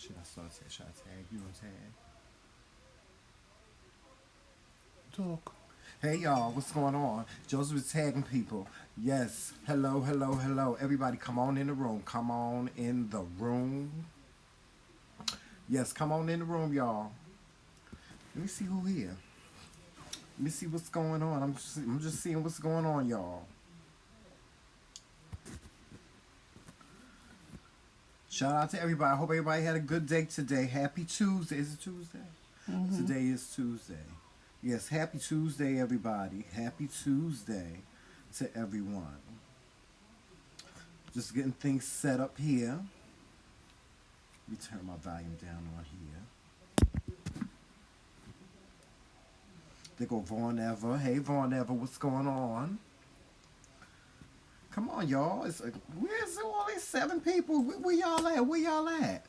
Should I start tag? Should I tag? You want to tag? Talk. Hey y'all, what's going on? Joseph is tagging people. Yes. Hello, hello, hello. Everybody come on in the room. Come on in the room. Yes, come on in the room, y'all. Let me see who here. Let me see what's going on. I'm just seeing what's going on, y'all. Shout out to everybody. I hope everybody had a good day today. Happy Tuesday. Is it Tuesday? Mm-hmm. Today is Tuesday. Yes, happy Tuesday, everybody. Happy Tuesday to everyone. Just getting things set up here. Let me turn my volume down on here. There go Vaughn Ever. Hey, Vaughn Ever, what's going on? Come on, y'all. It's like, where's all these 7 people? Where y'all at? Where y'all at?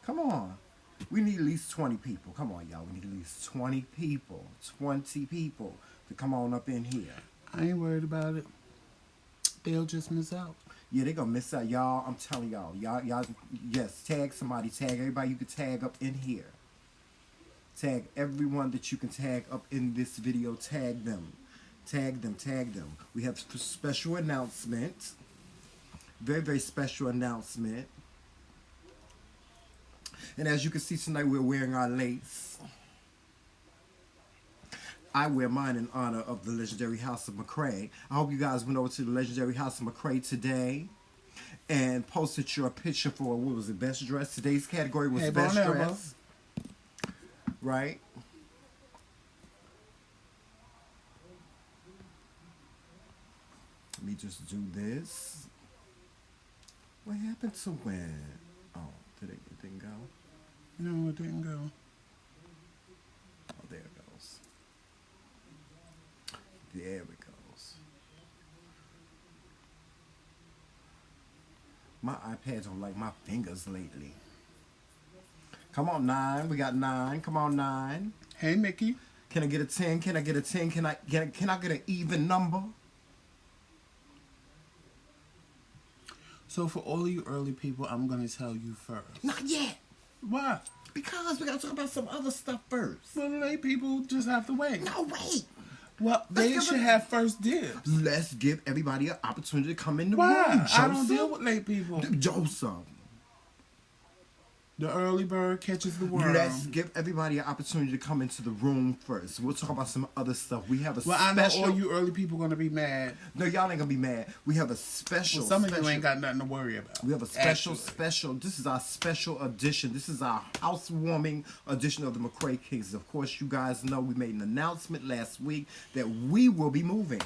Come on. We need at least 20 people. Come on, y'all. We need at least 20 people. 20 people to come on up in here. I ain't worried about it. They'll just miss out. Yeah, they gonna miss out. Y'all, I'm telling y'all. Y'all, yes, tag somebody. Tag everybody you can tag up in here. Tag everyone that you can tag up in this video. Tag them. Tag them. Tag them. We have a special announcement. Very, very special announcement. And as you can see tonight, we're wearing our lace. I wear mine in honor of the legendary House of McRae. I hope you guys went over to the legendary House of McRae today and posted your picture for, what was it, best dress? Today's category was best dress. Right? Let me just do this. What happened to when? Oh, it didn't go? No, it didn't go. Oh, there it goes. There it goes. My iPad don't like my fingers lately. Come on, 9. We got 9. Come on, 9. Hey, Mickey. Can I get a 10? Can I get a 10? Can I get an even number? So for all you early people, I'm going to tell you first. Not yet. Why? Because we got to talk about some other stuff first. Well, the late people just have to wait. No, wait. Well, they should have first dibs. Let's give everybody an opportunity to come in the Why? room. Joseph. I don't deal with late people. Joseph. The early bird catches the worm. Let's give everybody an opportunity to come into the room first. We'll talk about some other stuff. We have a special... I know all you early people going to be mad. No, y'all ain't going to be mad. We have a special... Well, some of you ain't got nothing to worry about. We have a special... This is our special edition. This is our housewarming edition of the McRae Kingz. Of course, you guys know we made an announcement last week that we will be moving.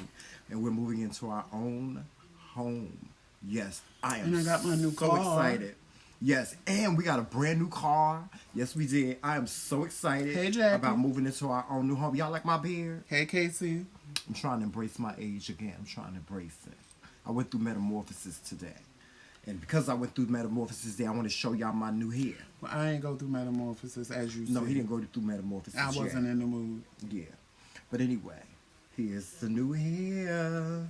And we're moving into our own home. Yes, I am and I got my new so car. excited. Yes, and we got a brand new car. Yes, we did. I am so excited about moving into our own new home. Y'all like my beard? Hey, Casey. I'm trying to embrace my age again. I'm trying to embrace it. I went through metamorphosis today. And because I went through metamorphosis today, I want to show y'all my new hair. Well, I ain't go through metamorphosis, as you said. No, he didn't go through metamorphosis I wasn't in the mood. Yeah. But anyway, here's the new hair.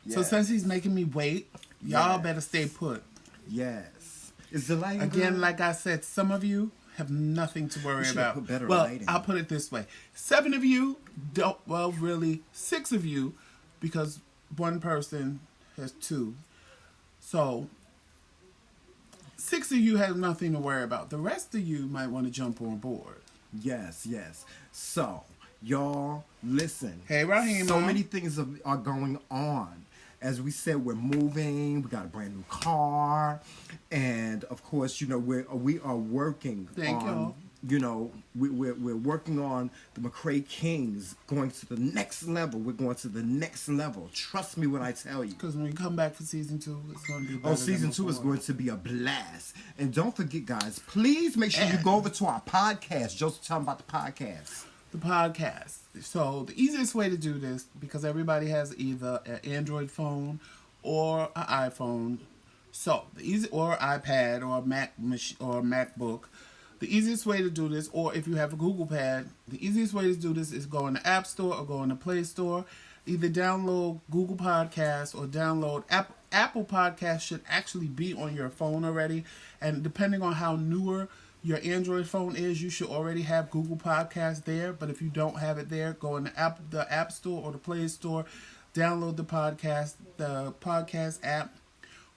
So since he's making me wait, y'all better stay put. Yes. Is the lighting again, good? like I said, some of you have nothing to worry about. Put better well, lighting. I'll put it this way. 7 of you don't, well, really 6 of you, because one person has 2. So 6 of you have nothing to worry about. The rest of you might want to jump on board. Yes, yes. So, y'all, listen. Hey, Raheem. So many things are going on. As we said, we're moving. We got a brand new car, and of course, you know, we are working on. You know, we're working on the McRae Kingz, going to the next level. We're going to the next level. Trust me when I tell you. Because when we come back for season 2, it's going to be better. Oh, season 2 is going to be a blast. And don't forget, guys, please make sure you go over to our podcast. Joseph, tell them about the podcast. The podcast. So the easiest way to do this, because everybody has either an Android phone or an iPhone, so or iPad or a Mac or a MacBook. The easiest way to do this, or if you have a Google Pad, the easiest way to do this is go in the App Store or go in the Play Store either download Google Podcasts or download Apple Podcasts. Should actually be on your phone already, and depending on how newer your Android phone is, you should already have Google Podcasts there. But if you don't have it there, go in the App Store or the Play Store, download the podcast app.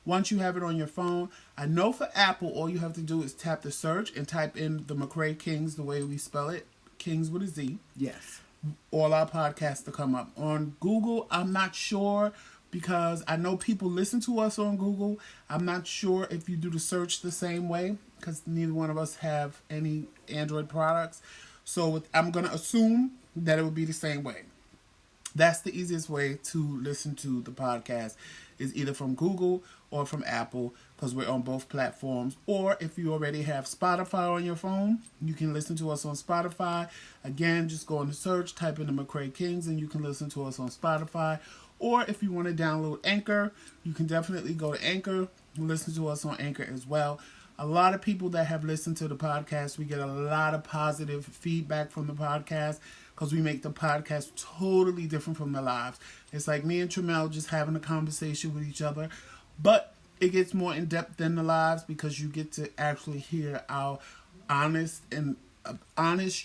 Once you have it on your phone, I know for Apple, all you have to do is tap the search and type in the McRae Kingz, the way we spell it, Kingz with a Z. Yes. All our podcasts to come up. On Google, I'm not sure, because I know people listen to us on Google. I'm not sure if you do the search the same way, because neither one of us have any Android products. So I'm going to assume that it would be the same way. That's the easiest way to listen to the podcast, is either from Google or from Apple, because we're on both platforms. Or if you already have Spotify on your phone, you can listen to us on Spotify. Again, just go in the search, type in the McRae Kingz, and you can listen to us on Spotify. Or if you want to download Anchor, you can definitely go to Anchor and listen to us on Anchor as well. A lot of people that have listened to the podcast, we get a lot of positive feedback from the podcast, because we make the podcast totally different from the lives. It's like me and Tramel just having a conversation with each other, but it gets more in depth than the lives, because you get to actually hear our honest,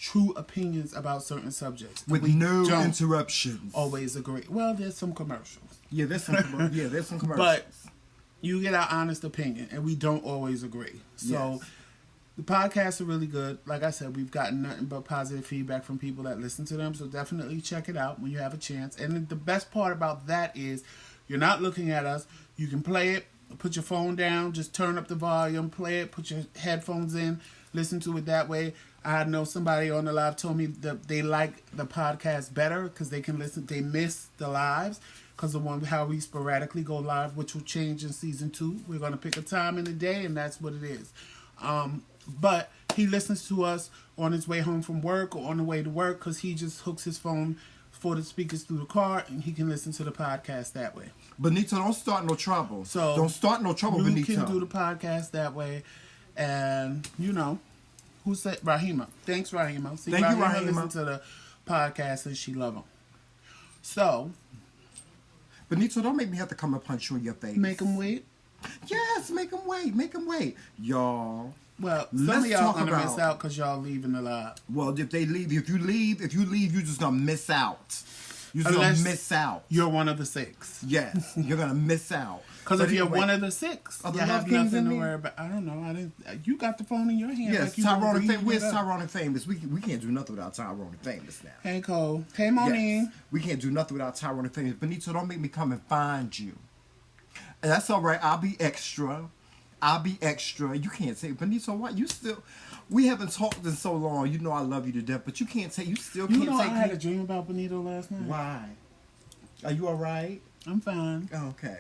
true opinions about certain subjects. With no interruptions. Always agree. Well, there's some commercials. Yeah, there's some commercials. But you get our honest opinion, and we don't always agree. So yes. The podcasts are really good. Like I said, we've gotten nothing but positive feedback from people that listen to them. So definitely check it out when you have a chance. And the best part about that is you're not looking at us. You can play it, put your phone down, just turn up the volume, play it, put your headphones in, listen to it that way. I know somebody on the live told me that they like the podcast better because they can listen. They miss the lives because of how we sporadically go live, which will change in season 2. We're going to pick a time in the day, and that's what it is. But he listens to us on his way home from work or on the way to work, because he just hooks his phone for the speakers through the car, and he can listen to the podcast that way. Benito, don't start no trouble. So don't start no trouble, Benito. You can do the podcast that way, and who said Rahima? Thanks, Rahima. See, Thank you, Rahima. Listen to the podcast and she love them. So, Benito, don't make me have to come and punch you in your face. Make them wait. Yes, make them wait. Make them wait, y'all. Well, some of y'all gonna miss out because y'all leaving the live. Well, if they leave, if you leave, you're just gonna miss out. You're just gonna miss out. You're one of the 6. Yes, you're gonna miss out. Because if you're one of the 6, you have nothing to worry about. I don't know. You got the phone in your hand. Yes, like Tyrone and Famous. Where's Tyrone and Famous? We can't do nothing without Tyrone and Famous now. Hey, Cole. Hey, Monique. Yes, we can't do nothing without Tyrone and Famous. Benito, don't make me come and find you. And that's all right. I'll be extra. You can't say, Benito, why you still? We haven't talked in so long. You know I love you to death, but you can't say. You still can't say. I had a dream about Benito last night. Why? Are you all right? I'm fine. Oh, okay.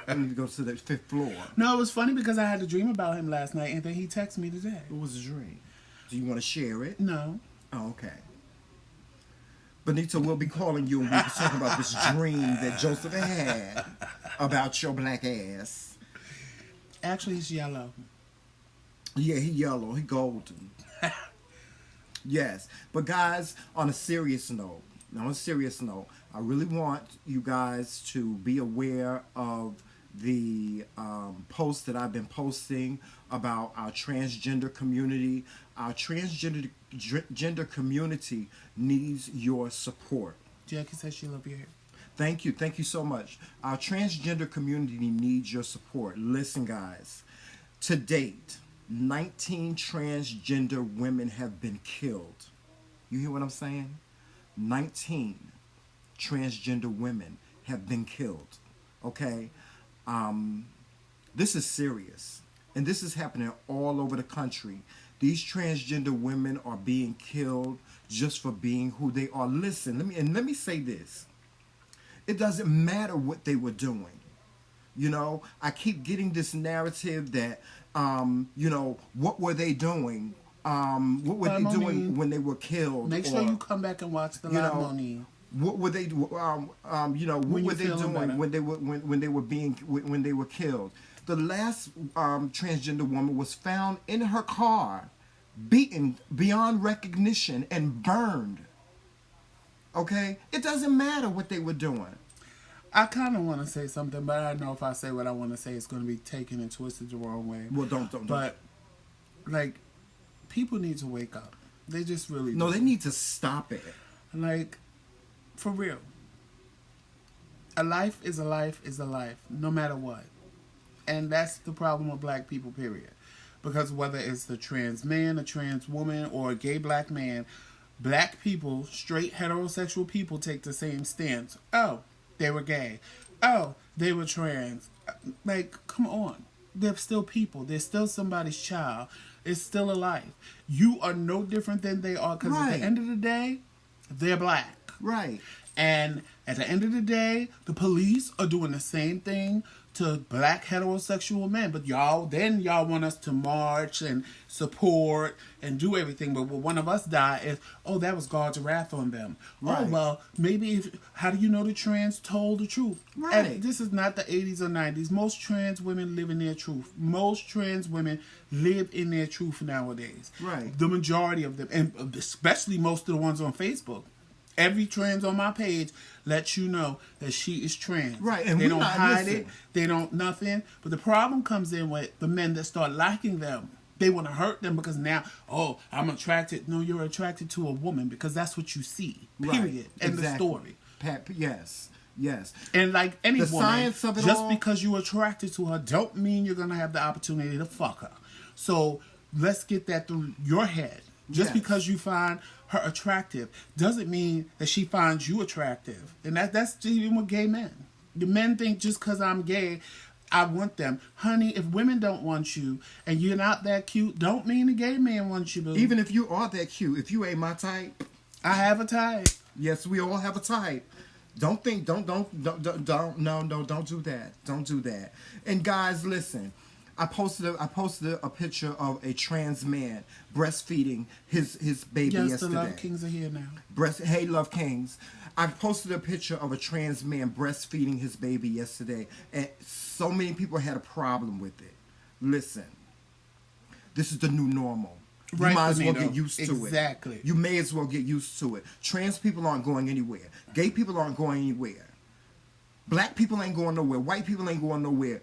I need to go to the 5th floor. No, it was funny because I had a dream about him last night, and then he texted me today. What was the dream? Do you want to share it? No. Oh, okay. Benito, we'll be calling you and we'll be talking about this dream that Joseph had about your black ass. Actually, he's yellow. Yeah, he yellow. He golden. Yes. But guys, on a serious note, I really want you guys to be aware of the posts that I've been posting about our transgender community. Our transgender community needs your support. Jackie says she loves your hair. Thank you so much. Our transgender community needs your support. Listen, guys, to date, 19 transgender women have been killed. You hear what I'm saying? 19 transgender women have been killed. Okay? This is serious. And this is happening all over the country. These transgender women are being killed just for being who they are. Listen, let me say this. It doesn't matter what they were doing. You know, I keep getting this narrative that, what were they doing? What were they doing when they were killed? Make sure you come back and watch the live, Monique. What were they? What were they doing when they were killed? The last transgender woman was found in her car, beaten beyond recognition and burned. Okay? It doesn't matter what they were doing. I kind of want to say something, but I know if I say what I want to say, it's going to be taken and twisted the wrong way. Well, don't. But, like, people need to wake up. They just really No, do. they need to stop it. Like, for real. A life is a life is a life, no matter what. And that's the problem with black people, period. Because whether it's a trans man, a trans woman, or a gay black man, black people, straight heterosexual people, take the same stance. Oh, they were gay. Oh, they were trans. Like, come on. They're still people. They're still somebody's child. It's still a life. You are no different than they are, because at the end of the day, they're black. Right. And at the end of the day, the police are doing the same thing to black heterosexual men. But y'all want us to march and support and do everything. But when one of us die, is, oh, that was God's wrath on them. Right. Oh, well, maybe how do you know the trans told the truth? Right. And this is not the 80s or 90s. Most trans women live in their truth. Most trans women live in their truth nowadays. Right. The majority of them, and especially most of the ones on Facebook. Every trans on my page lets you know that she is trans. Right, and they don't hide listen. it. They don't nothing. But the problem comes in with the men that start liking them. They want to hurt them because now, oh, I'm attracted. No, you're attracted to a woman because that's what you see. Period. Right. End Exactly. of story. Yes. Yes. And like any The woman, science of it just all- because you're attracted to her don't mean you're going to have the opportunity to fuck her. So let's get that through your head. Just Yes. because you find her attractive doesn't mean that she finds you attractive. And that's even with gay men. The men think just because I'm gay, I want them. Honey, if women don't want you and you're not that cute, don't mean the gay man wants you, boo. Even if you are that cute, if you ain't my type, I have a type. yes, we all have a type. Don't do that. Don't do that. And guys, listen. I posted a picture of a trans man breastfeeding his baby Yes, yesterday. the Love Kings are here now. Hey, Love Kings. I posted a picture of a trans man breastfeeding his baby yesterday, and so many people had a problem with it. Listen, this is the new normal. You Right, might as well Benito. get used to it. Exactly. You may as well get used to it. Trans people aren't going anywhere. Gay people aren't going anywhere. Black people ain't going nowhere. White people ain't going nowhere.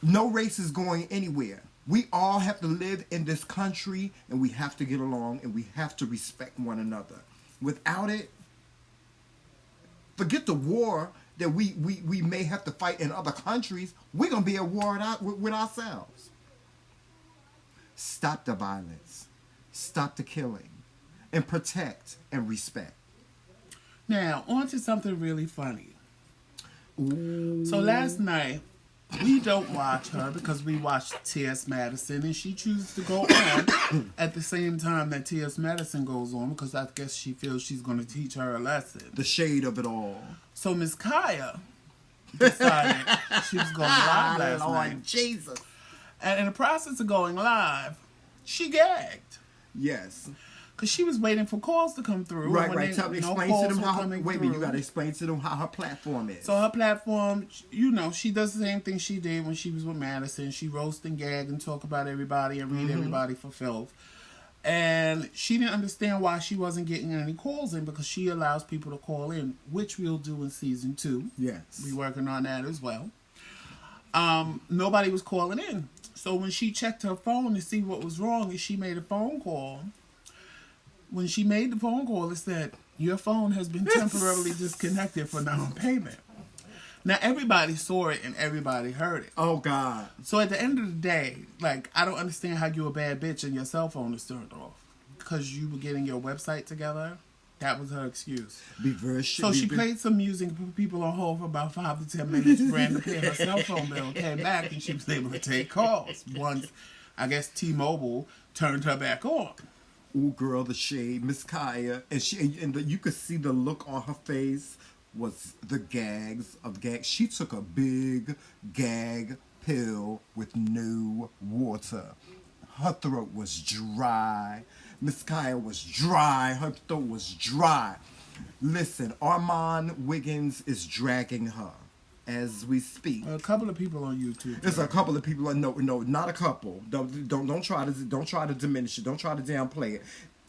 No race is going anywhere. We all have to live in this country, and we have to get along, and we have to respect one another. Without it, forget the war that we may have to fight in other countries. We're going to be at war with ourselves. Stop the violence. Stop the killing. And protect and respect. Now, on to something really funny. Ooh. So last night, we don't watch her because we watched T.S. Madison, and she chooses to go on at the same time that T.S. Madison goes on because I guess she feels she's going to teach her a lesson. The shade of it all. So Miss Kaya decided she was going live last Lord night. Jesus. And in the process of going live, she gagged. Yes. Because she was waiting for calls to come through. Right. No Explain to calls them were how. coming Wait a minute. You through. got to explain to them how her platform is. So her platform, she does the same thing she did when she was with Madison. She roast and gag and talk about everybody and read everybody for filth. And she didn't understand why she wasn't getting any calls in because she allows people to call in, which we'll do in season 2. Yes. We're working on that as well. Nobody was calling in. So when she checked her phone to see what was wrong, and she made a phone call. When she made the phone call, it said, your phone has been temporarily disconnected for non-payment. Now, everybody saw it and everybody heard it. Oh, God. So at the end of the day, like, I don't understand how you're a bad bitch and your cell phone is turned off. Because you were getting your website together. That was her excuse. Be very So she played some music, put people on hold for about 5 to 10 minutes, ran to pay her cell phone bill, came back, and she was able to take calls. Once, I guess, T-Mobile turned her back on. Ooh, girl, the shade, Miss Kaya, and you could see the look on her face was the gags of gags. She took a big gag pill with no water. Her throat was dry. Miss Kaya was dry. Her throat was dry. Listen, Armand Wiggins is dragging her as we speak. A couple of people on YouTube. There's a couple of people. No, not a couple. Don't try to diminish it. Don't try to downplay it.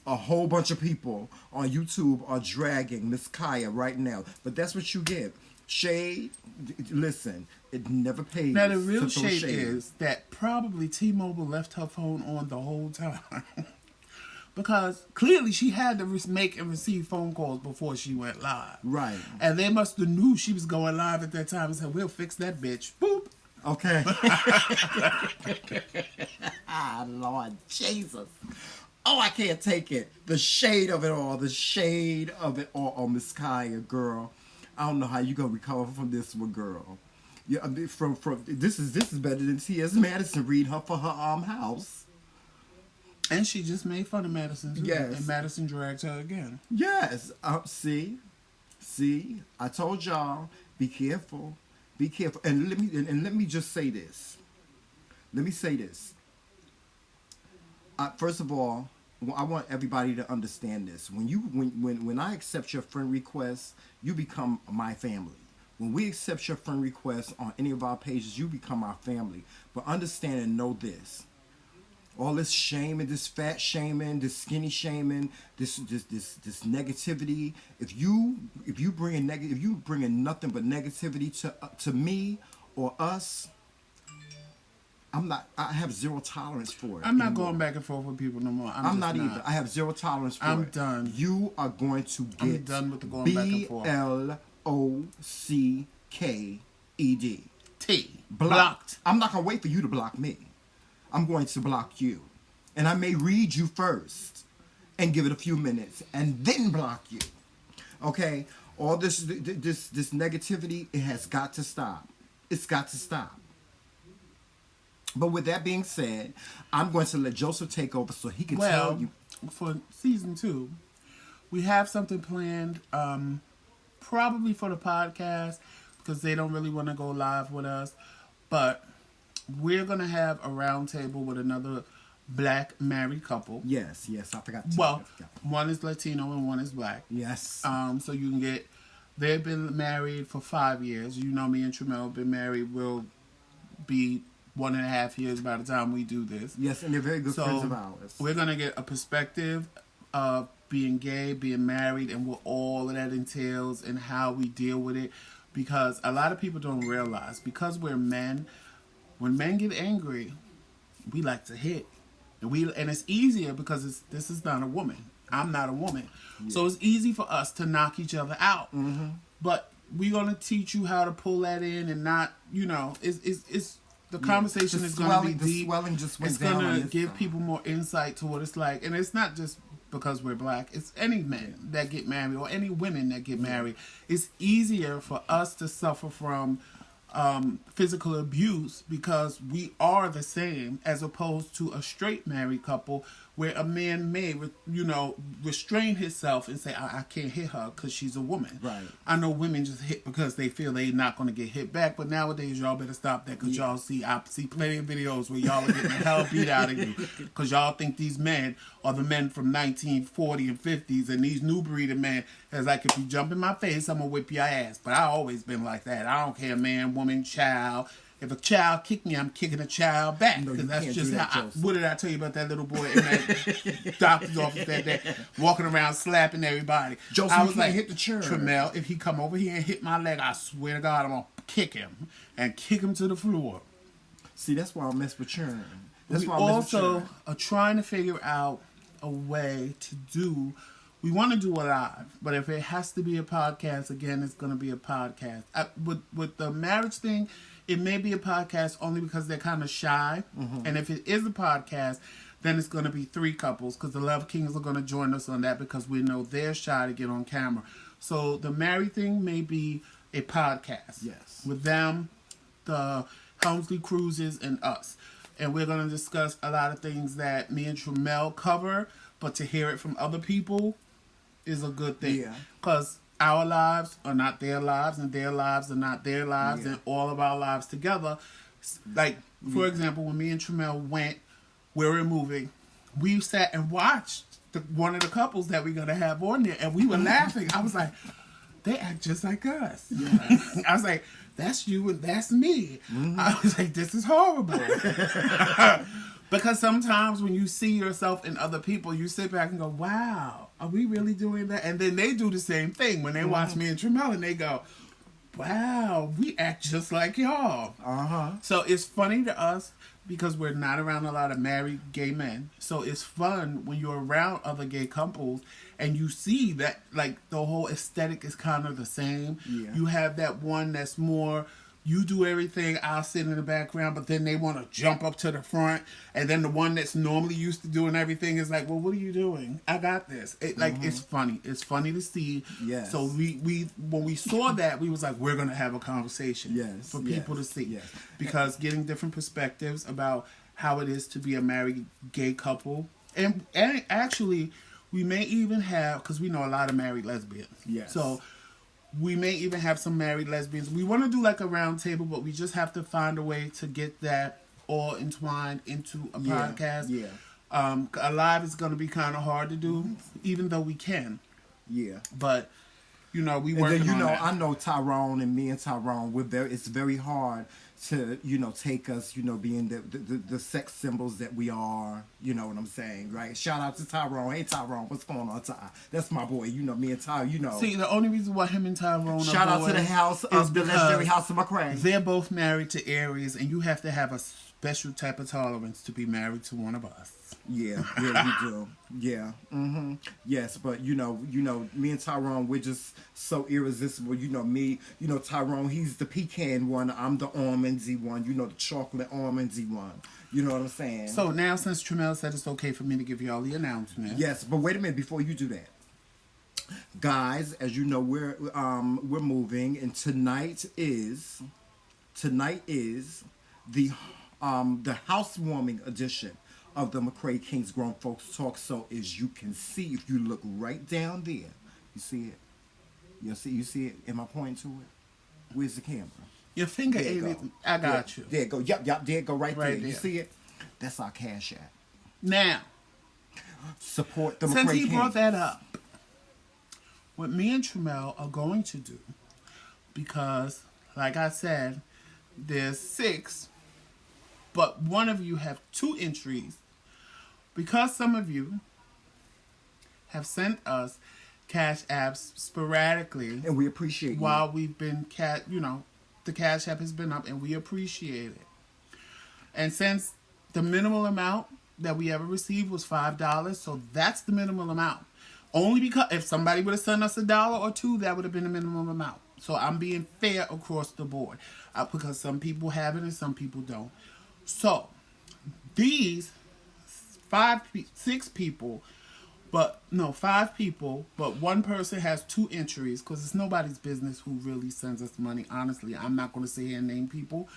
a whole bunch of people on YouTube are dragging Miss Kaya right now. But that's what you get. Shade, listen, it never pays. Now the real shade is that probably T-Mobile left her phone on the whole time. Because clearly she had to make and receive phone calls before she went live. Right. And they must have knew she was going live at that time and said, we'll fix that bitch. Boop. Okay. Lord Jesus. Oh, I can't take it. The shade of it all. The shade of it all on Miss Kaya, girl. I don't know how you gonna recover from this one, girl. Yeah, I mean, from this is better than T.S. Madison read her for her house. And she just made fun of Madison too. Yes. And Madison dragged her again. Yes. See, I told y'all, be careful, and let me just say this. Let me say this. First of all, I want everybody to understand this. When I accept your friend request, you become my family. When we accept your friend request on any of our pages, you become our family. But understand and know this. All this shaming, this fat shaming, this skinny shaming, this negativity. If you bring nothing but negativity to me or us, I have zero tolerance for it. I'm not going back and forth with people no more. I'm not either. I have zero tolerance for it. I'm done. You are going to get I'm done with the going back and forth. BLOCKED. Blocked. I'm not going to wait for you to block me. I'm going to block you. And I may read you first and give it a few minutes and then block you. Okay? All this negativity, it has got to stop. It's got to stop. But with that being said, I'm going to let Joseph take over so he can tell you. For season 2, we have something planned, probably for the podcast, because they don't really want to go live with us. But we're going to have a round table with another black married couple. Yes, I forgot to. Well, one is Latino and one is black. Yes. So you can get, they've been married for 5 years. You know, me and Tramel have been married. We'll be 1.5 years by the time we do this. Yes, and they're very good friends of ours. We're going to get a perspective of being gay, being married, and what all of that entails and how we deal with it. Because a lot of people don't realize, because we're men, when men get angry, we like to hit. And it's easier because this is not a woman. I'm not a woman. Yeah. So it's easy for us to knock each other out. Mm-hmm. But we're going to teach you how to pull that in and not, it's the conversation is going to be deep. The swelling just went down. It's going to give people more insight to what it's like. And it's not just because we're black. It's any men that get married or any women that get married. It's easier for us to suffer from physical abuse because we are the same, as opposed to a straight married couple where a man may, restrain himself and say, I can't hit her because she's a woman. Right. I know women just hit because they feel they're not going to get hit back, but nowadays y'all better stop that because y'all I see plenty of videos where y'all are getting the hell beat out of you because y'all think these men are the men from 1940 and 50s, and these new breed of men is like, if you jump in my face, I'm going to whip your ass. But I always been like that. I don't care, man, woman, child. If a child kick me, I'm kicking a child back. Because that's just how what did I tell you about that little boy in that doctor's office that day, walking around slapping everybody? Joseph, I was like, hit the churn. Tramel, if he come over here and hit my leg, I swear to God, I'm going to kick him and kick him to the floor. See, that's why I mess with churn. We also are trying to figure out a way to do. We want to do a live, but if it has to be a podcast, again, it's going to be a podcast. With the marriage thing, it may be a podcast only because they're kind of shy. Mm-hmm. And if it is a podcast, then it's going to be 3 couples because the Love Kings are going to join us on that because we know they're shy to get on camera. So the married thing may be a podcast. Yes. With them, the Helmsley Cruises, and us. And we're going to discuss a lot of things that me and Tramel cover, but to hear it from other people is a good thing. Yeah. Because our lives are not their lives, and their lives are not their lives, and all of our lives together. Like, for example, when me and Tramel went where we're moving, we sat and watched one of the couples that we're going to have on there, and we were laughing. I was like, they act just like us. Yes. I was like, that's you and that's me. Mm-hmm. I was like, this is horrible. Because sometimes when you see yourself in other people, you sit back and go, wow, are we really doing that? And then they do the same thing when they watch me and Tremel, and they go, wow, we act just like y'all. So it's funny to us because we're not around a lot of married gay men. So it's fun when you're around other gay couples and you see that, like, the whole aesthetic is kind of the same. Yeah. You have that one that's more, you do everything, I'll sit in the background, but then they want to jump up to the front. And then the one that's normally used to doing everything is like, well, what are you doing? I got this. It's funny. It's funny to see. Yes. So we when we saw that, we was like, we're going to have a conversation. Yes. For people to see. Yes. Because getting different perspectives about how it is to be a married gay couple. And actually, we may even have, because we know a lot of married lesbians. Yes. So we may even have some married lesbians. We want to do like a round table, but we just have to find a way to get that all entwined into a podcast. Yeah. A live is going to be kind of hard to do, even though we can. Yeah. But, you know, we And working then, on that. I know Tyrone and me and Tyrone, it's very hard to, take us, being the sex symbols that we are, you know what I'm saying, right? Shout out to Tyrone. Hey, Tyrone, what's going on, Ty? That's my boy. Me and Ty, See, the only reason why him and Tyrone Shout out to the house of the legendary House of McRae. They're both married to Aries, and you have to have a special type of tolerance to be married to one of us. Yeah, you do. Yeah. Yes, but me and Tyrone, we're just so irresistible. Me, Tyrone, he's the pecan one, I'm the almondsy one, the chocolate almondsy one. You know what I'm saying? So now, since Tremel said it's okay for me to give you all the announcement. Yes, but wait a minute before you do that. Guys, as you know, we're moving, and tonight is the housewarming edition of the McRae Kingz Grown Folks Talk. So as you can see, if you look right down there, you see it? You see it? Am I pointing to it? Where's the camera? Your finger There ain't you it. go. I got you. There you go. Yup, there you go right there. You there. see it? That's our Cash App. Now, Support the McRae since he Kingz. brought that up, what me and Tremel are going to do, because, like I said, there's 6, but one of you have 2 entries, because some of you have sent us Cash Apps sporadically. And we appreciate you. While we've been, the Cash App has been up, and we appreciate it. And since the minimal amount that we ever received was $5, so that's the minimum amount. Only because if somebody would have sent us $1 or $2, that would have been the minimum amount. So I'm being fair across the board, because some people have it and some people don't. So these 5 people, but one person has 2 entries, because it's nobody's business who really sends us money. Honestly, I'm not going to sit here and name people,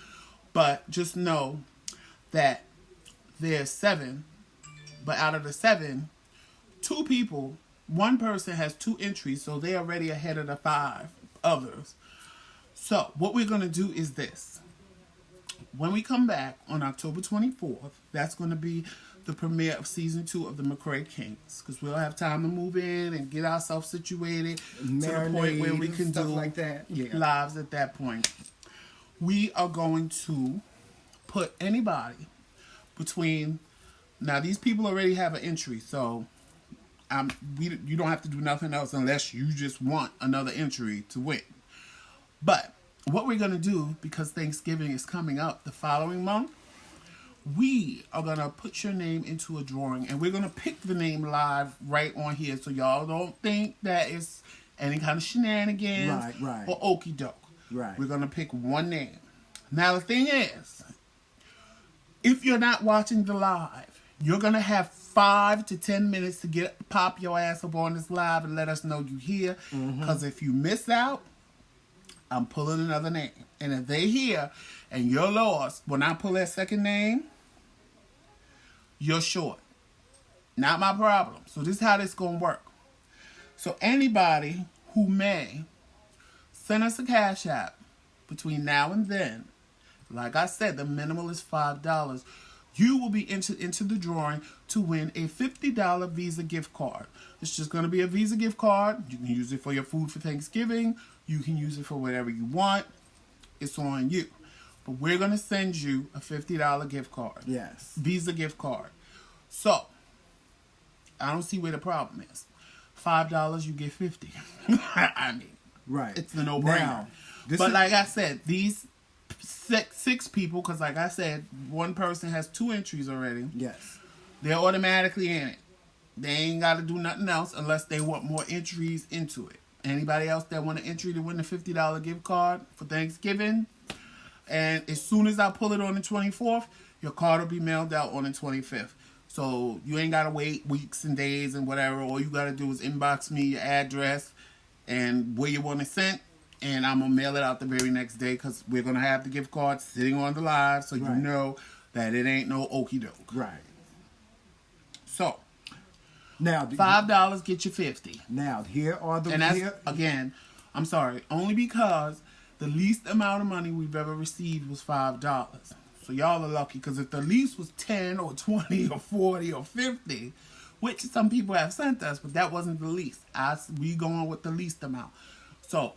but just know that there's 7, but out of the 7, 2 people, one person has 2 entries, so they're already ahead of the 5 others. So what we're going to do is this. When we come back on October 24th, that's going to be the premiere of season 2 of the McRae Kingz, because we'll have time to move in and get ourselves situated to the point where we can do like that. Yeah. lives at that point. We are going to put anybody between, now these people already have an entry, so you don't have to do nothing else unless you just want another entry to win. But what we're going to do, because Thanksgiving is coming up the following month, we are going to put your name into a drawing, and we're going to pick the name live right on here, so y'all don't think that it's any kind of shenanigans or okie doke. Right. We're going to pick one name. Now the thing is, if you're not watching the live, you're going to have 5 to 10 minutes to pop your ass up on this live and let us know you here. Because if you miss out, I'm pulling another name. And if they here and you're lost, when I pull that second name, you're short. Not my problem. So this is how this going to work. So anybody who may send us a Cash App between now and then, like I said, the minimal is $5. You will be entered into the drawing to win a $50 Visa gift card. It's just going to be a Visa gift card. You can use it for your food for Thanksgiving. You can use it for whatever you want. It's on you. but we're going to send you a $50 gift card. Yes. Visa gift card. So, I don't see where the problem is. $5, you get 50. I mean, right. It's a no-brainer. But like I said, these six people, because like I said, one person has 2 entries already. Yes. They're automatically in it. They ain't got to do nothing else unless they want more entries into it. Anybody else that want an entry to win the $50 gift card for Thanksgiving? And as soon as I pull it on the 24th, your card will be mailed out on the 25th. So you ain't got to wait weeks and days and whatever. All you got to do is inbox me your address and where you want it sent. And I'm going to mail it out the very next day because we're going to have the gift card sitting on the live so you know that it ain't no okie doke. Right. So, now $5 get you 50. Now, here are the... And that's, again, I'm sorry, only because the least amount of money we've ever received was $5. So y'all are lucky because if the least was 10 or 20 or 40 or 50, which some people have sent us, but that wasn't the least. We going with the least amount. So,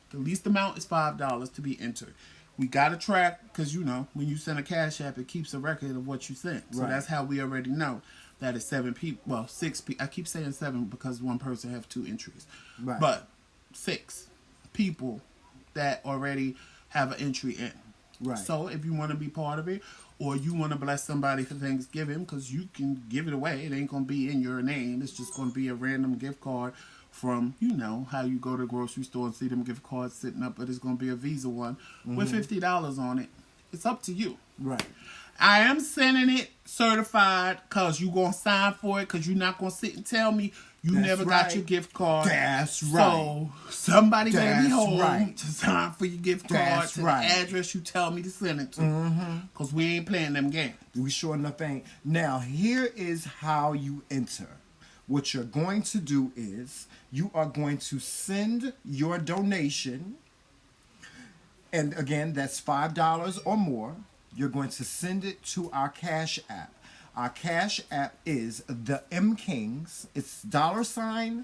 the least amount is $5 to be entered. We got to track, because, you know, when you send a Cash App, it keeps a record of what you sent. So that's how we already know that it's 7 people. Well, 6 people. I keep saying 7 because one person have 2 entries. Right. But 6 people that already have an entry in. Right. So if you want to be part of it, or you want to bless somebody for Thanksgiving, because you can give it away. It ain't going to be in your name. It's just going to be a random gift card from, you know, how you go to the grocery store and see them gift cards sitting up, but it's going to be a Visa one with $50 on it. It's up to you. Right. I am sending it certified because you're going to sign for it because you're not going to sit and tell me you never got your gift card. That's right. So somebody better be home to sign for your gift card to the address you tell me to send it to. Because we ain't playing them games. We sure enough ain't. Now, here is how you enter. What you're going to do is you are going to send your donation. And again, that's $5 or more. You're going to send it to our Cash App. Our Cash App is TheMKingz. It's $TheMKingz.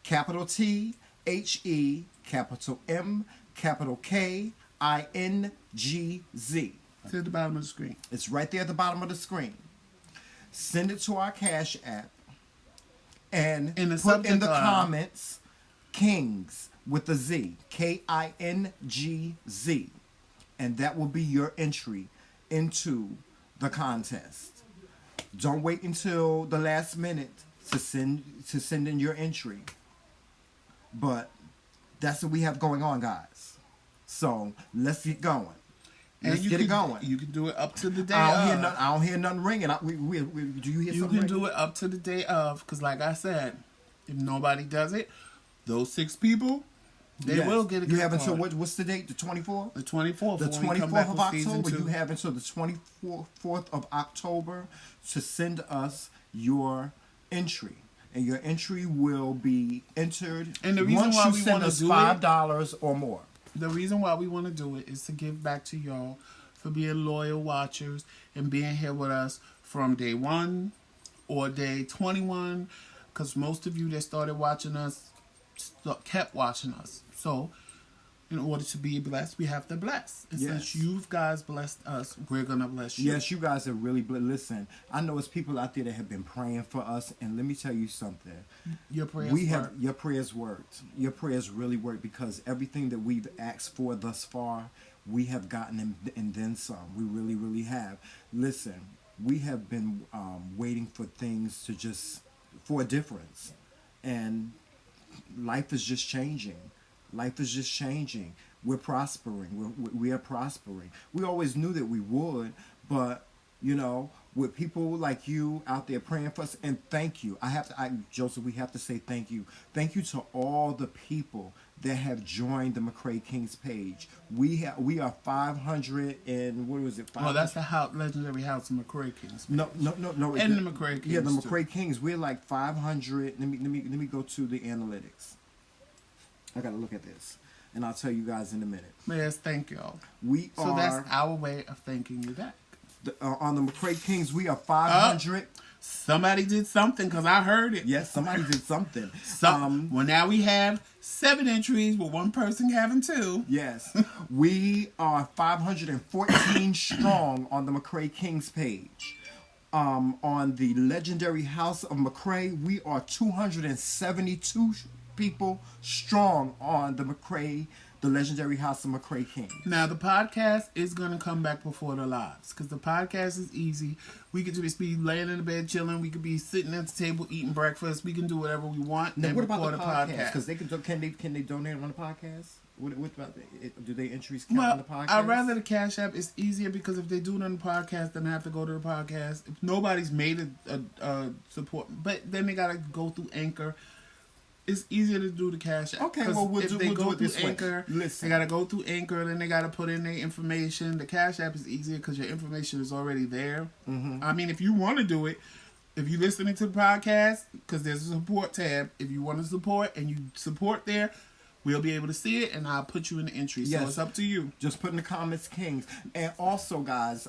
Capital T, H-E, capital M, capital K-I-N-G-Z. It's at the bottom of the screen. It's right there at the bottom of the screen. Send it to our Cash App. And put in the comments, Kingz with a Z. K-I-N-G-Z. And that will be your entry into the contest. Don't wait until the last minute to send in your entry. But that's what we have going on, guys. So let's get going. Let's get it going. You can do it up to the day I don't hear nothing ringing. Do you hear something You can do it up to the day of, because like I said, if nobody does it, those 6 people, they will get a gift You have until, card. what's the date? The 24th? The 24th. The 24th of October. You have until the 24th of October to send us your entry. And your entry will be entered and the reason once why you we send us $5 or more. The reason why we want to do it is to give back to y'all for being loyal watchers and being here with us from day 1 or day 21. Because most of you that started watching us kept watching us. So, in order to be blessed, we have to bless. And since you guys blessed us, we're going to bless you. Yes, you guys are really blessed. Listen, I know it's people out there that have been praying for us. And let me tell you something. Your prayers worked. Your prayers worked. Your prayers really worked because everything that we've asked for thus far, we have gotten and then some. We really, really have. Listen, we have been waiting for things for a difference. And life is just changing. Life is just changing. We're prospering. We are prospering. We always knew that we would, but, you know, with people like you out there praying for us, and thank you. Joseph, we have to say thank you. Thank you to all the people that have joined the McRae Kingz page. We are 500 and what was it? Oh, that's the legendary house of McRae Kingz. No. And the McRae Kingz. Yeah, the McRae Kingz. We're like 500. Let me go to the analytics. I gotta look at this, and I'll tell you guys in a minute. Yes, thank y'all. So that's our way of thanking you back. On the McRae Kingz, we are 500. somebody did something because I heard it. Yes, somebody did something. Well, now we have 7 entries with one person having 2. Yes. We are 514 strong on the McRae Kingz page. On the legendary House of McRae, we are 272 people strong on the legendary House of McRae Kingz. Now, the podcast is going to come back before the lives because the podcast is easy. We could just be laying in the bed chilling. We could be sitting at the table eating breakfast. We can do whatever we want. Now, what about the podcast? Because can they donate on the podcast? What about do they entries count on the podcast? I'd rather the Cash App. It's easier because if they do it on the podcast, then I have to go to the podcast. If nobody's made a support, but then they got to go through Anchor. It's easier to do the Cash App. Okay, well, we'll do it this Anchor, way. Listen. They got to go through Anchor, then they got to put in their information. The Cash App is easier because your information is already there. Mm-hmm. I mean, if you want to do it, if you're listening to the podcast, because there's a support tab, if you want to support and you support there, we'll be able to see it, and I'll put you in the entry. So it's up to you. Just put in the comments, Kings. And also, guys,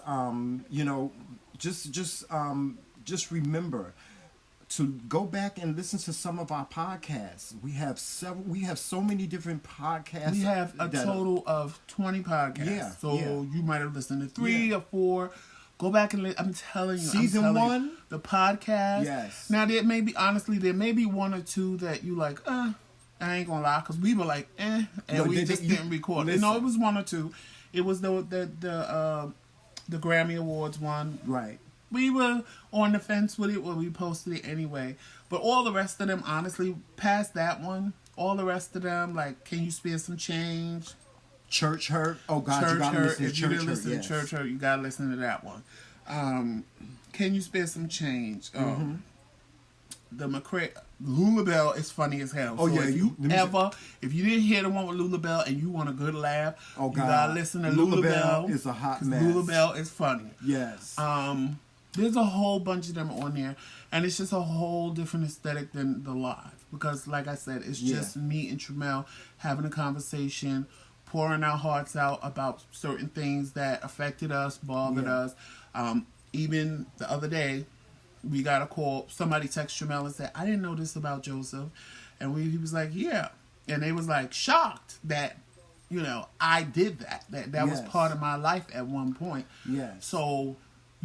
just remember to go back and listen to some of our podcasts. We have so many different podcasts. We have a total of 20 podcasts. Yeah. So you might have listened to 3 or 4. Go back and I'm telling you. Season 1? The podcast. Yes. Now, there may be 1 or 2 that you like, I ain't gonna lie, because we were like, and we just didn't record. No, it was 1 or 2. It was the Grammy Awards one. Right. We were on the fence with it when we posted it anyway. But all the rest of them, honestly, past that one, all the rest of them, like, Can You Spare Some Change? Church Hurt. Oh, God, Church you gotta Hurt. listen to If you Church didn't Hurt. listen to Church Hurt, you gotta listen to that one. Can You Spare Some Change? The McRae Lulabelle is funny as hell. Oh, so yeah. If you didn't hear the one with Lulabelle and you want a good laugh, oh, God, you gotta listen to Lulabelle is a hot mess. Lulabelle is funny. Yes. There's a whole bunch of them on there, and it's just a whole different aesthetic than the live. Because, like I said, it's just me and Tramel having a conversation, pouring our hearts out about certain things that affected us, bothered us. Even the other day, we got a call. Somebody texted Tramel and said, I didn't know this about Joseph. And he was like, yeah. And they was like shocked that, I did that. That was part of my life at one point. Yes. So,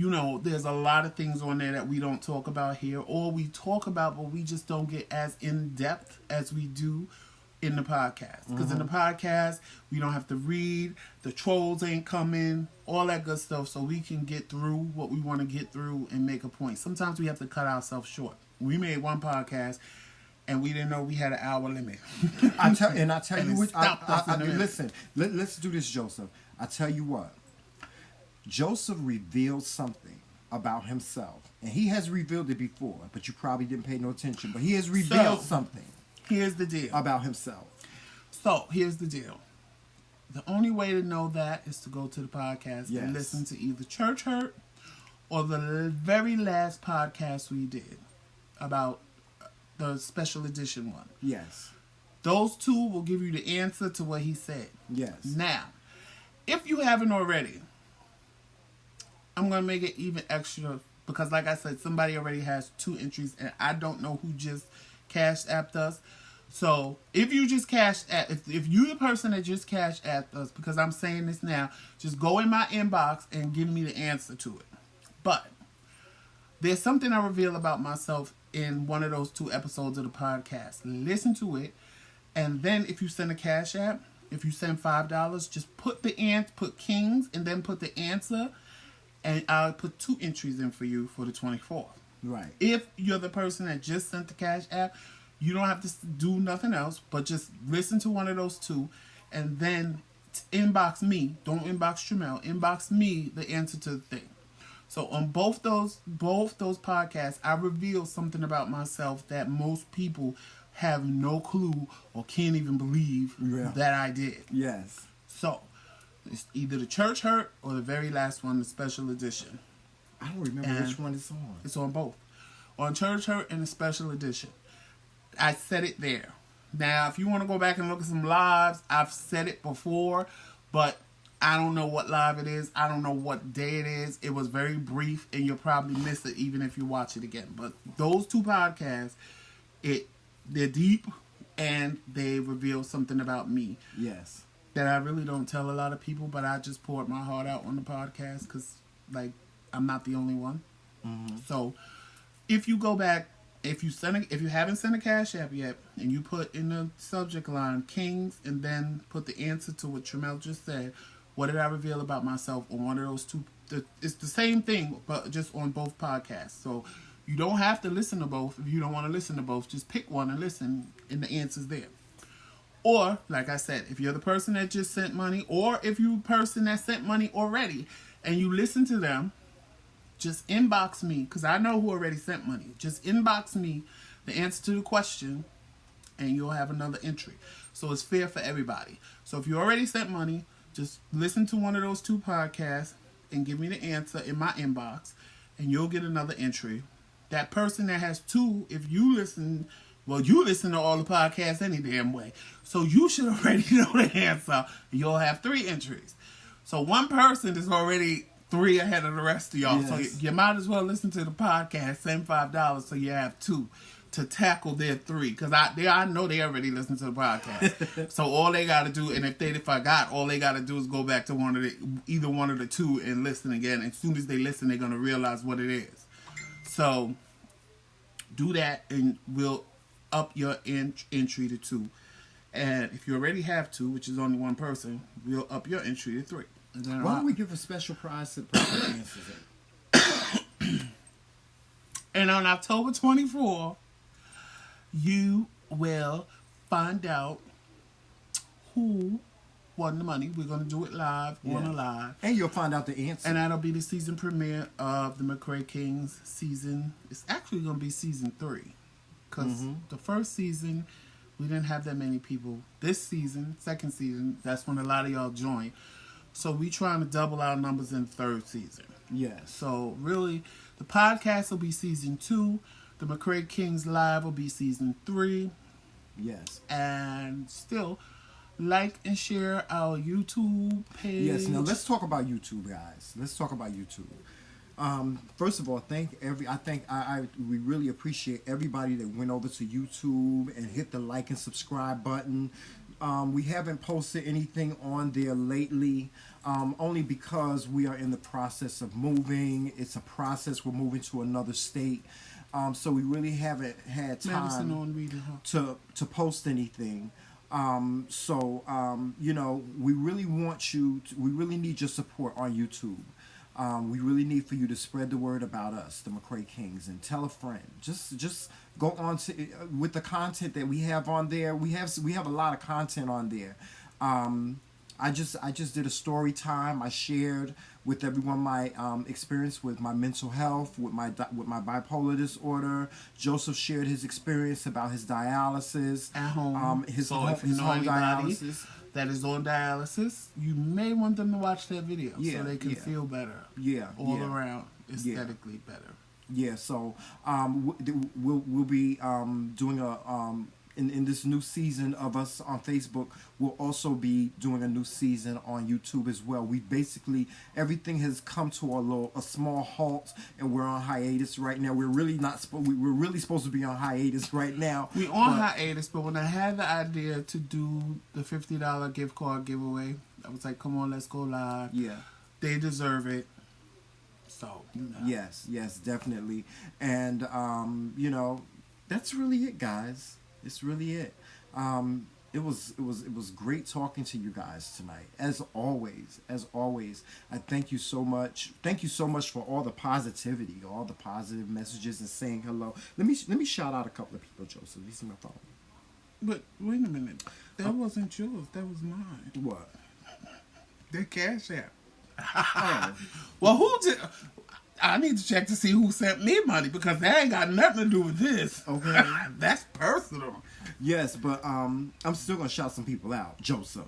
there's a lot of things on there that we don't talk about here, or we talk about, but we just don't get as in depth as we do in the podcast. Because in the podcast, we don't have to read, the trolls ain't coming, all that good stuff, so we can get through what we want to get through and make a point. Sometimes we have to cut ourselves short. We made one podcast and we didn't know we had an hour limit. I tell you what. Listen, let's do this, Joseph. I tell you what. Joseph revealed something about himself, and he has revealed it before, but you probably didn't pay no attention. But he has revealed something. Here's the deal about himself. So here's the deal. The only way to know that is to go to the podcast and listen to either Church Hurt or the very last podcast we did about the special edition one. Yes. Those 2 will give you the answer to what he said. Yes. Now, if you haven't already, I'm going to make it even extra because, like I said, somebody already has 2 entries, and I don't know who just Cash Apped us. So, if you just if you're the person that just Cash Apped us, because I'm saying this now, just go in my inbox and give me the answer to it. But there's something I reveal about myself in one of those 2 episodes of the podcast. Listen to it, and then if you send a Cash App, if you send $5, just put Kingz and then put the answer, and I'll put 2 entries in for you for the 24th. Right. If you're the person that just sent the Cash App, you don't have to do nothing else, but just listen to one of those 2, and then inbox me. Don't inbox Tramel. Inbox me the answer to the thing. So on both those podcasts, I reveal something about myself that most people have no clue or can't even believe that I did. Yes. So it's either the Church Hurt or the very last one, the special edition. I don't remember which one it's on. It's on both. On Church Hurt and the special edition. I said it there. Now, if you want to go back and look at some lives, I've said it before, but I don't know what live it is. I don't know what day it is. It was very brief, and you'll probably miss it even if you watch it again. But those two podcasts, they're deep, and they reveal something about me. Yes. That I really don't tell a lot of people, but I just poured my heart out on the podcast because, like, I'm not the only one. Mm-hmm. So, if you go back, if you haven't sent a Cash App yet, and you put in the subject line Kings, and then put the answer to what Tramel just said, what did I reveal about myself on one of those two? It's the same thing, but just on both podcasts. So you don't have to listen to both. If you don't want to listen to both, just pick one and listen, and the answer's there. Or, like I said, if you're the person that just sent money, or if you're the person that sent money already, and you listen to them, just inbox me, because I know who already sent money. Just inbox me the answer to the question, and you'll have another entry. So it's fair for everybody. So if you already sent money, just listen to one of those two podcasts and give me the answer in my inbox, and you'll get another entry. That person that has two, if you listen, well, you listen to all the podcasts any damn way. So you should already know the answer. You'll have 3 entries. So one person is already 3 ahead of the rest of y'all. Yes. So you might as well listen to the podcast, send $5 so you have 2 to tackle their 3. Because I know they already listen to the podcast. So all they got to do, and if they forgot, all they got to do is go back to either one of the 2 and listen again. As soon as they listen, they're going to realize what it is. So do that, and we'll up your entry to 2. And if you already have 2, which is only one person, we'll up your entry to 3. Why don't we give a special prize to the person that answers it? And on October 24th, you will find out who won the money. We're going to do it live, on a live. And you'll find out the answer. And that'll be the season premiere of the McRae Kingz season. It's actually going to be season 3. Because the first season, we didn't have that many people. This season, second season, that's when a lot of y'all joined. So we trying to double our numbers in the third season. Yes. So really, the podcast will be season 2. The McRae Kingz Live will be season 3. Yes. And still, like and share our YouTube page. Yes. Now let's talk about YouTube, guys. Let's talk about YouTube. First of all, we really appreciate everybody that went over to YouTube and hit the like and subscribe button. We haven't posted anything on there lately, only because we are in the process of moving. It's a process. We're moving to another state. So we really haven't had time to post anything. You know, we really need your support on YouTube. We really need for you to spread the word about us, the McRae Kingz, and tell a friend. Just go on to with the content that we have on there. We have a lot of content on there. I just did a story time. I shared with everyone my experience with my mental health, with my bipolar disorder. Joseph shared his experience about his dialysis at home. His home dialysis. That is on dialysis, you may want them to watch that video so they can feel better. All around, aesthetically better. Yeah, so we'll be doing a in this new season of us on Facebook. We'll also be doing a new season on YouTube as well. We basically, everything has come to a small halt, and we're on hiatus right now. We're really supposed to be on hiatus right now. We're on hiatus, but when I had the idea to do the $50 gift card giveaway, I was like, come on, let's go live. Yeah. They deserve it. So, you know. Yes, definitely. And, you know, that's really it, guys. It's really it. It was great talking to you guys tonight. As always, I thank you so much. Thank you so much for all the positivity, all the positive messages, and saying hello. Let me shout out a couple of people, Joseph. You see my phone? But wait a minute. That wasn't yours. That was mine. What? The Cash App. Oh. Well, who did? I need to check to see who sent me money, because that ain't got nothing to do with this. Okay. That's personal. Yes, but I'm still gonna shout some people out. Joseph.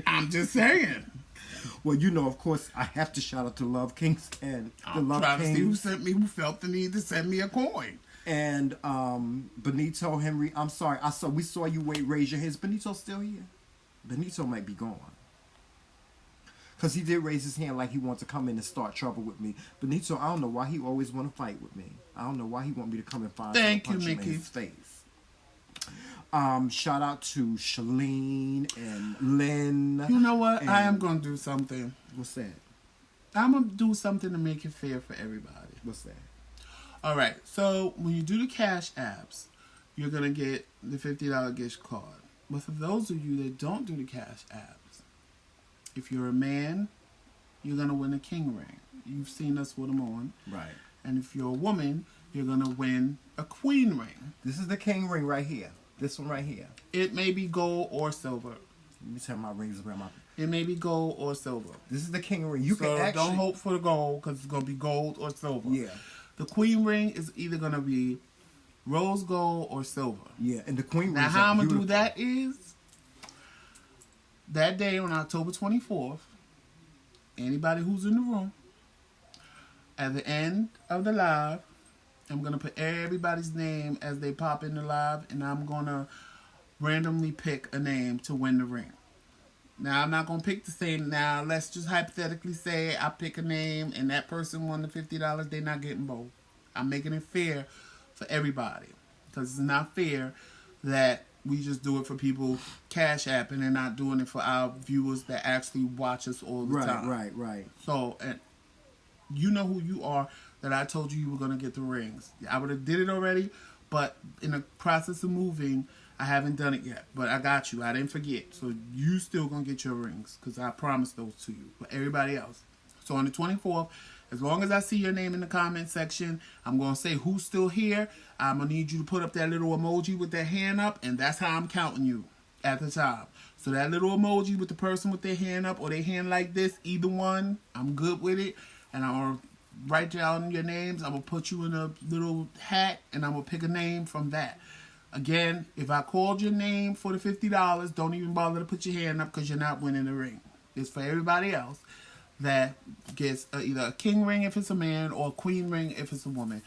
I'm just saying. Well, you know, of course, I have to shout out to Love Kings and the I'm Love trying Kings. to see who sent me, who felt the need to send me a coin. And Benito Henry. I'm sorry. We saw you raise your hands. Benito's still here. Benito might be gone. Because he did raise his hand like he wants to come in and start trouble with me. Benito, I don't know why he always want to fight with me. I don't know why he want me to come and find him and punch him in his face. Shout out to Shalene and Lynn. You know what? I am going to do something. What's that? I'm going to do something to make it fair for everybody. What's that? All right. So when you do the Cash Apps, you're going to get the $50 gift card. But for those of you that don't do the Cash Apps, if you're a man, you're going to win a king ring. You've seen us with them on. Right. And if you're a woman, you're going to win a queen ring. This is the king ring right here. This one right here. It may be gold or silver. Let me turn my rings around my... It may be gold or silver. This is the king ring. You so can actually... don't hope for the gold because it's going to be gold or silver. Yeah. The queen ring is either going to be rose gold or silver. Yeah, and the queen ring. Now, how I'm going to do that is, that day on October 24th, anybody who's in the room, at the end of the live, I'm going to put everybody's name as they pop in the live, and I'm going to randomly pick a name to win the ring. Now, I'm not going to pick the same. Now, let's just hypothetically say I pick a name and that person won the $50. They're not getting both. I'm making it fair for everybody. Because it's not fair that we just do it for people Cash App and they're not doing it for our viewers that actually watch us all the time. Right. So, and you know who you are that I told you were going to get the rings. I would have did it already, but in the process of moving, I haven't done it yet. But I got you. I didn't forget. So you still going to get your rings because I promised those to you. But everybody else. So on the 24th, as long as I see your name in the comment section, I'm going to say who's still here. I'm going to need you to put up that little emoji with that hand up, and that's how I'm counting you at the time. So that little emoji with the person with their hand up or their hand like this, either one, I'm good with it. And I'm going to write down your names. I'm going to put you in a little hat, and I'm going to pick a name from that. Again, if I called your name for the $50, don't even bother to put your hand up because you're not winning the ring. It's for everybody else that gets either a king ring if it's a man or a queen ring if it's a woman.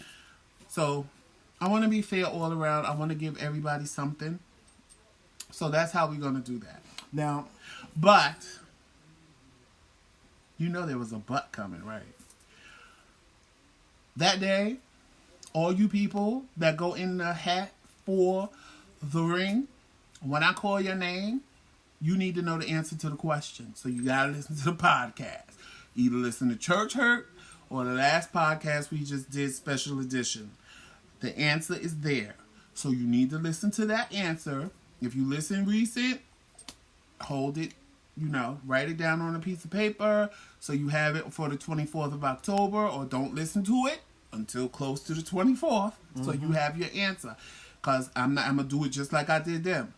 So I want to be fair all around. I want to give everybody something. So that's how we're going to do that. Now, but you know there was a but coming, right? That day, all you people that go in the hat for the ring, when I call your name, you need to know the answer to the question. So you got to listen to the podcast. Either listen to Church Hurt or the last podcast we just did, special edition. The answer is there. So you need to listen to that answer. If you listen recent, hold it, write it down on a piece of paper so you have it for the 24th of October, or don't listen to it until close to the 24th so you have your answer. Because I'm going to do it just like I did them.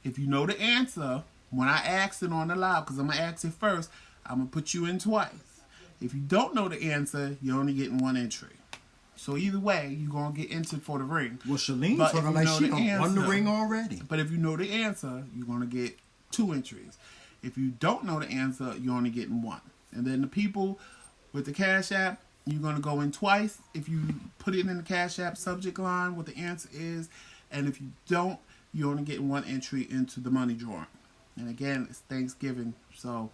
If you know the answer, when I ask it on the live, because I'm going to ask it first, I'm going to put you in twice. If you don't know the answer, you're only getting one entry. So either way, you're going to get entered for the ring. Well, Shalene's talking like she won the ring already. But if you know the answer, you're going to get 2 entries. If you don't know the answer, you're only getting 1. And then the people with the Cash App, you're going to go in twice if you put it in the Cash App subject line what the answer is. And if you don't, you're only getting 1 entry into the money drawing. And again, it's Thanksgiving, so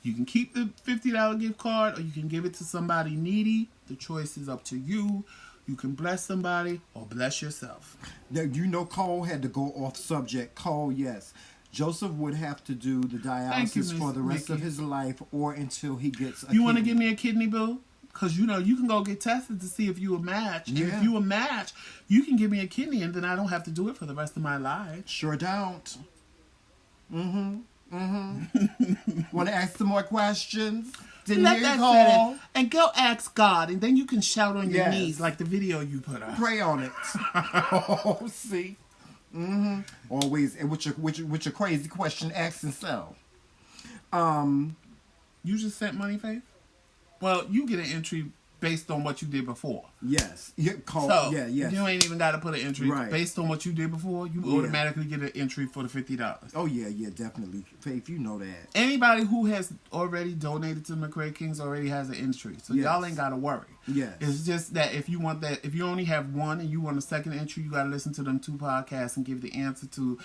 you can keep the $50 gift card or you can give it to somebody needy. The choice is up to you. You can bless somebody or bless yourself. Now, you know Cole had to go off subject. Cole, yes. Joseph would have to do the dialysis for the rest of his life or until he gets a kidney. You want to give me a kidney, boo? Because, you can go get tested to see if you a match. And if you a match, you can give me a kidney and then I don't have to do it for the rest of my life. Sure don't. Want to ask some more questions? Let that settle. And go ask God, and then you can shout on your knees like the video you put up. Pray on it. Oh, see. Always, and with your crazy question, ask and sell. You just sent money, Faith? Well, you get an entry based on what you did before. Yes. You ain't even got to put an entry based on what you did before. You automatically get an entry for the $50. Oh yeah, definitely. Faith, you know that. Anybody who has already donated to McRae Kingz already has an entry, so y'all ain't got to worry. Yes. It's just that if you only have 1 and you want a second entry, you got to listen to them 2 podcasts and give the answer to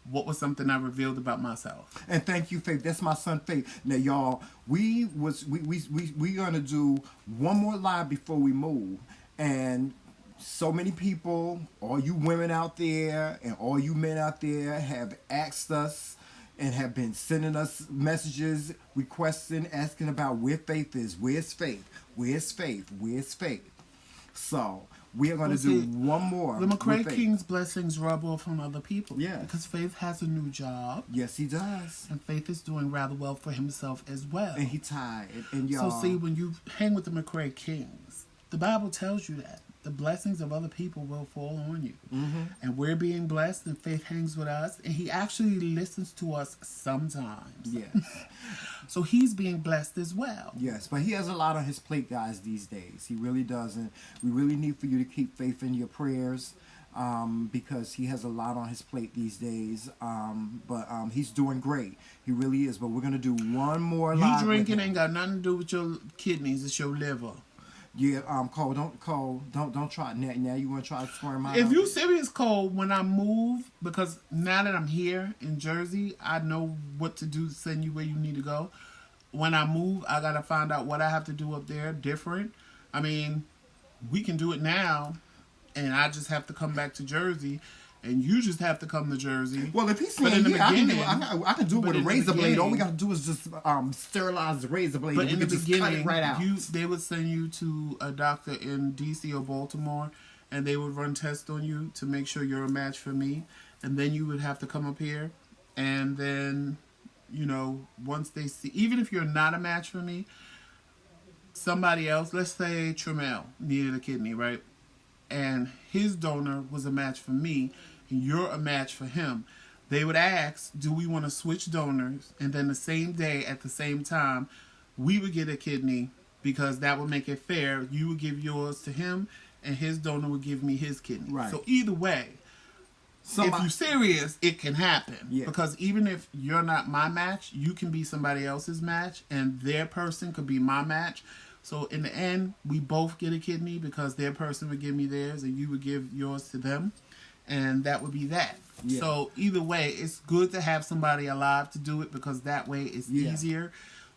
what was something I revealed about myself. And thank you, Faith. That's my son, Faith. Now, y'all, we gonna do one more live before we move, and so many people, all you women out there and all you men out there, have asked us and have been sending us messages, requesting, asking about where Faith is. Where's Faith? Where's Faith? Where's Faith? So we are going to do one more. The McRae Kingz blessings rub off on other people. Yeah. Because Faith has a new job. Yes, he does. And Faith is doing rather well for himself as well. And he tired. And y'all. So see, when you hang with the McRae Kingz, the Bible tells you that the blessings of other people will fall on you. Mm-hmm. And we're being blessed, and Faith hangs with us, and he actually listens to us sometimes. Yes. So he's being blessed as well. Yes, but he has a lot on his plate, guys, these days. He really doesn't. We really need for you to keep Faith in your prayers, because he has a lot on his plate these days. But he's doing great. He really is. But we're going to do one more live. You drinking ain't got nothing to do with your kidneys. It's your liver. Yeah, Cole, don't try it. Now you want to try to squirm out. If you serious, Cole, when I move, because now that I'm here in Jersey, I know what to do to send you where you need to go. When I move, I got to find out what I have to do up there different. I mean, we can do it now, and I just have to come back to Jersey, and you just have to come to Jersey. Well, if he's saying, yeah, I can do it with a razor blade. All we got to do is just sterilize the razor blade. But in the just beginning, cut it right out. They would send you to a doctor in D.C. or Baltimore, and they would run tests on you to make sure you're a match for me. And then you would have to come up here. And then, you know, once they see, even if you're not a match for me, somebody else, let's say Tremel needed a kidney, right? And his donor was a match for me, and you're a match for him. They would ask, do we want to switch donors? And then the same day, at the same time, we would get a kidney, because that would make it fair. You would give yours to him, and his donor would give me his kidney. Right. So either way, if you're serious, it can happen. Yeah. Because even if you're not my match, you can be somebody else's match, and their person could be my match. So in the end, we both get a kidney, because their person would give me theirs, and you would give yours to them. And that would be that. Yeah. So either way, it's good to have somebody alive to do it, because that way it's easier.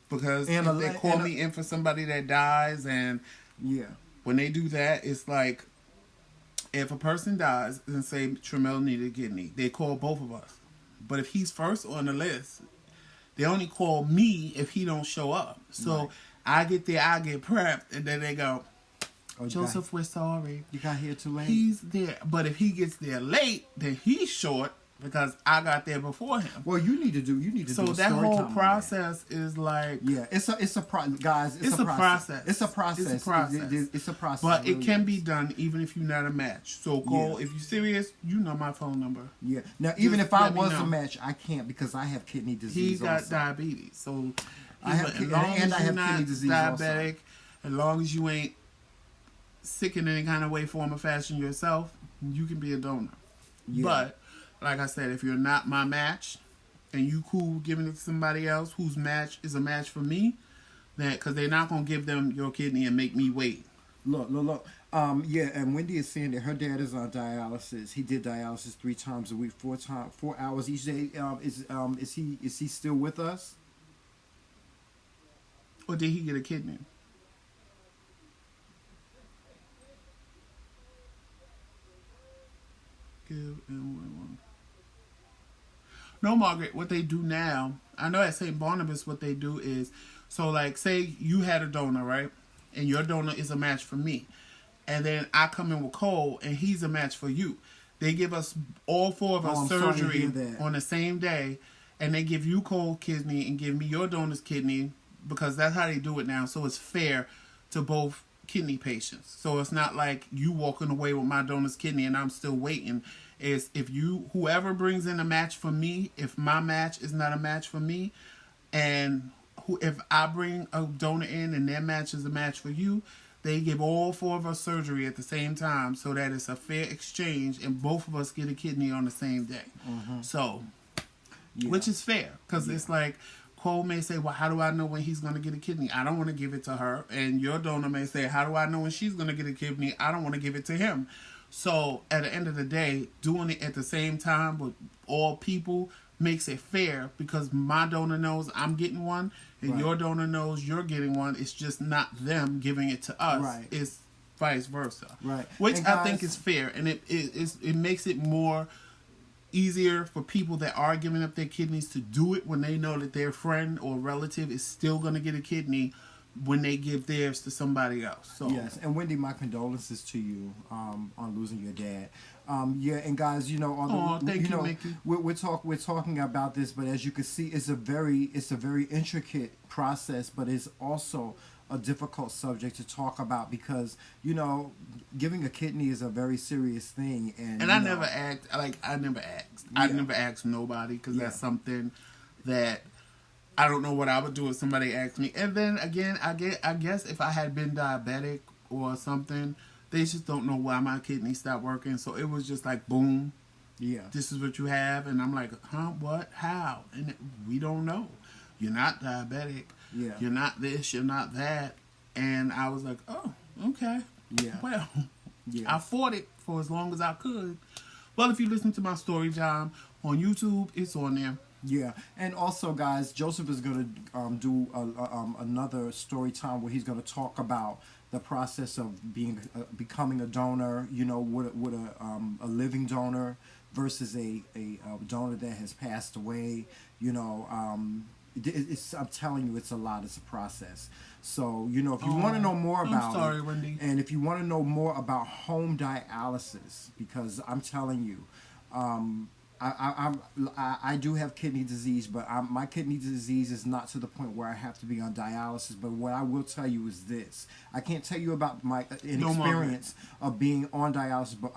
Because if they call me in for somebody that dies, and when they do that, it's like, if a person dies and say Tremel needed a kidney, they call both of us. But if he's first on the list, they only call me if he don't show up. So I get there, I get prepped, and then they go, Joseph, we're sorry. You got here too late. He's there. But if he gets there late, then he's short, because I got there before him. Well, you need to do so a that story whole time process is like, it's a guys, it's a process. It's a process. It's a process. But it can be done even if you're not a match. So Cole, if you're serious, you know my phone number. Yeah. Now, even if I was a match, I can't, because I have kidney disease. He got diabetes. So I have kidney disease diabetic, also. As long as you ain't sick in any kind of way, form, or fashion yourself, you can be a donor. Yeah. But like I said, if you're not my match and you cool giving it to somebody else whose match is a match for me, then because they're not gonna give them your kidney and make me wait. Look. And Wendy is saying that her dad is on dialysis. He did dialysis 3 times a week, 4 hours each day. Is he still with us? Or did he get a kidney? No, Margaret, what they do now, I know at St. Barnabas what they do is, so like say you had a donor, right? And your donor is a match for me. And then I come in with Cole and he's a match for you. They give us all 4 of us surgery on the same day, and they give you Cole's kidney and give me your donor's kidney, because that's how they do it now. So it's fair to both kidney patients. So it's not like you walking away with my donor's kidney and I'm still waiting. Is if whoever brings in a match for me, if my match is not a match for me, and if I bring a donor in and their match is a match for you, they give all 4 of us surgery at the same time, so that it's a fair exchange and both of us get a kidney on the same day. Mm-hmm. So, which is fair, because it's like, Cole may say, well, how do I know when he's going to get a kidney? I don't want to give it to her. And your donor may say, how do I know when she's going to get a kidney? I don't want to give it to him. So at the end of the day, doing it at the same time with all people makes it fair, because my donor knows I'm getting one and your donor knows you're getting one. It's just not them giving it to us. Right. It's vice versa. Right. Which And I think is fair, and it makes it more easier for people that are giving up their kidneys to do it when they know that their friend or relative is still going to get a kidney when they give theirs to somebody else. So yes, and Wendy, my condolences to you on losing your dad. Yeah, and guys, you know, Mickey. We're talking about this, but as you can see, it's a very intricate process, but it's also a difficult subject to talk about, because you know, giving a kidney is a very serious thing, and I never asked nobody, because that's something that I don't know what I would do if somebody asked me. And then again, I guess if I had been diabetic or something, they just don't know why my kidney stopped working. So it was just like, boom, this is what you have. And I'm like, huh, what, how? And we don't know. You're not diabetic. Yeah. You're not this, you're not that. And I was like, oh, okay. Yeah. Well, I fought it for as long as I could. Well, if you listen to my story time on YouTube, it's on there. Yeah, and also, guys, Joseph is going to do another story time where he's going to talk about the process of becoming a donor. You know, with a living donor versus a donor that has passed away. You know, I'm telling you, it's a lot. It's a process. So, you know, if you want to know more about it, Wendy. and if you want to know more about home dialysis, because I'm telling you, I do have kidney disease, but my kidney disease is not to the point where I have to be on dialysis. But what I will tell you is this: I can't tell you about my experience of being on dialysis, but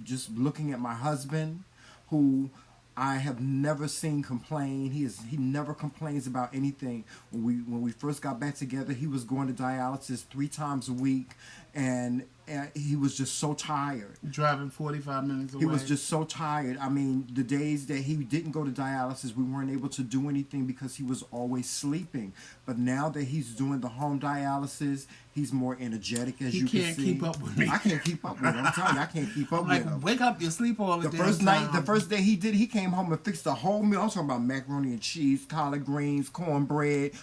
just looking at my husband, who I have never seen complain. He never complains about anything. When we first got back together, he was going to dialysis 3 times a week, and he was just so tired. Driving 45 minutes away. He was just so tired. I mean, the days that he didn't go to dialysis, we weren't able to do anything because he was always sleeping. But now that he's doing the home dialysis, he's more energetic, as you can see. He can't keep up with me. I can't keep up with him. I'm telling you, I can't keep up with him. Wake up, you sleep all the time. The first day he did, he came home and fixed the whole meal. I'm talking about macaroni and cheese, collard greens, cornbread,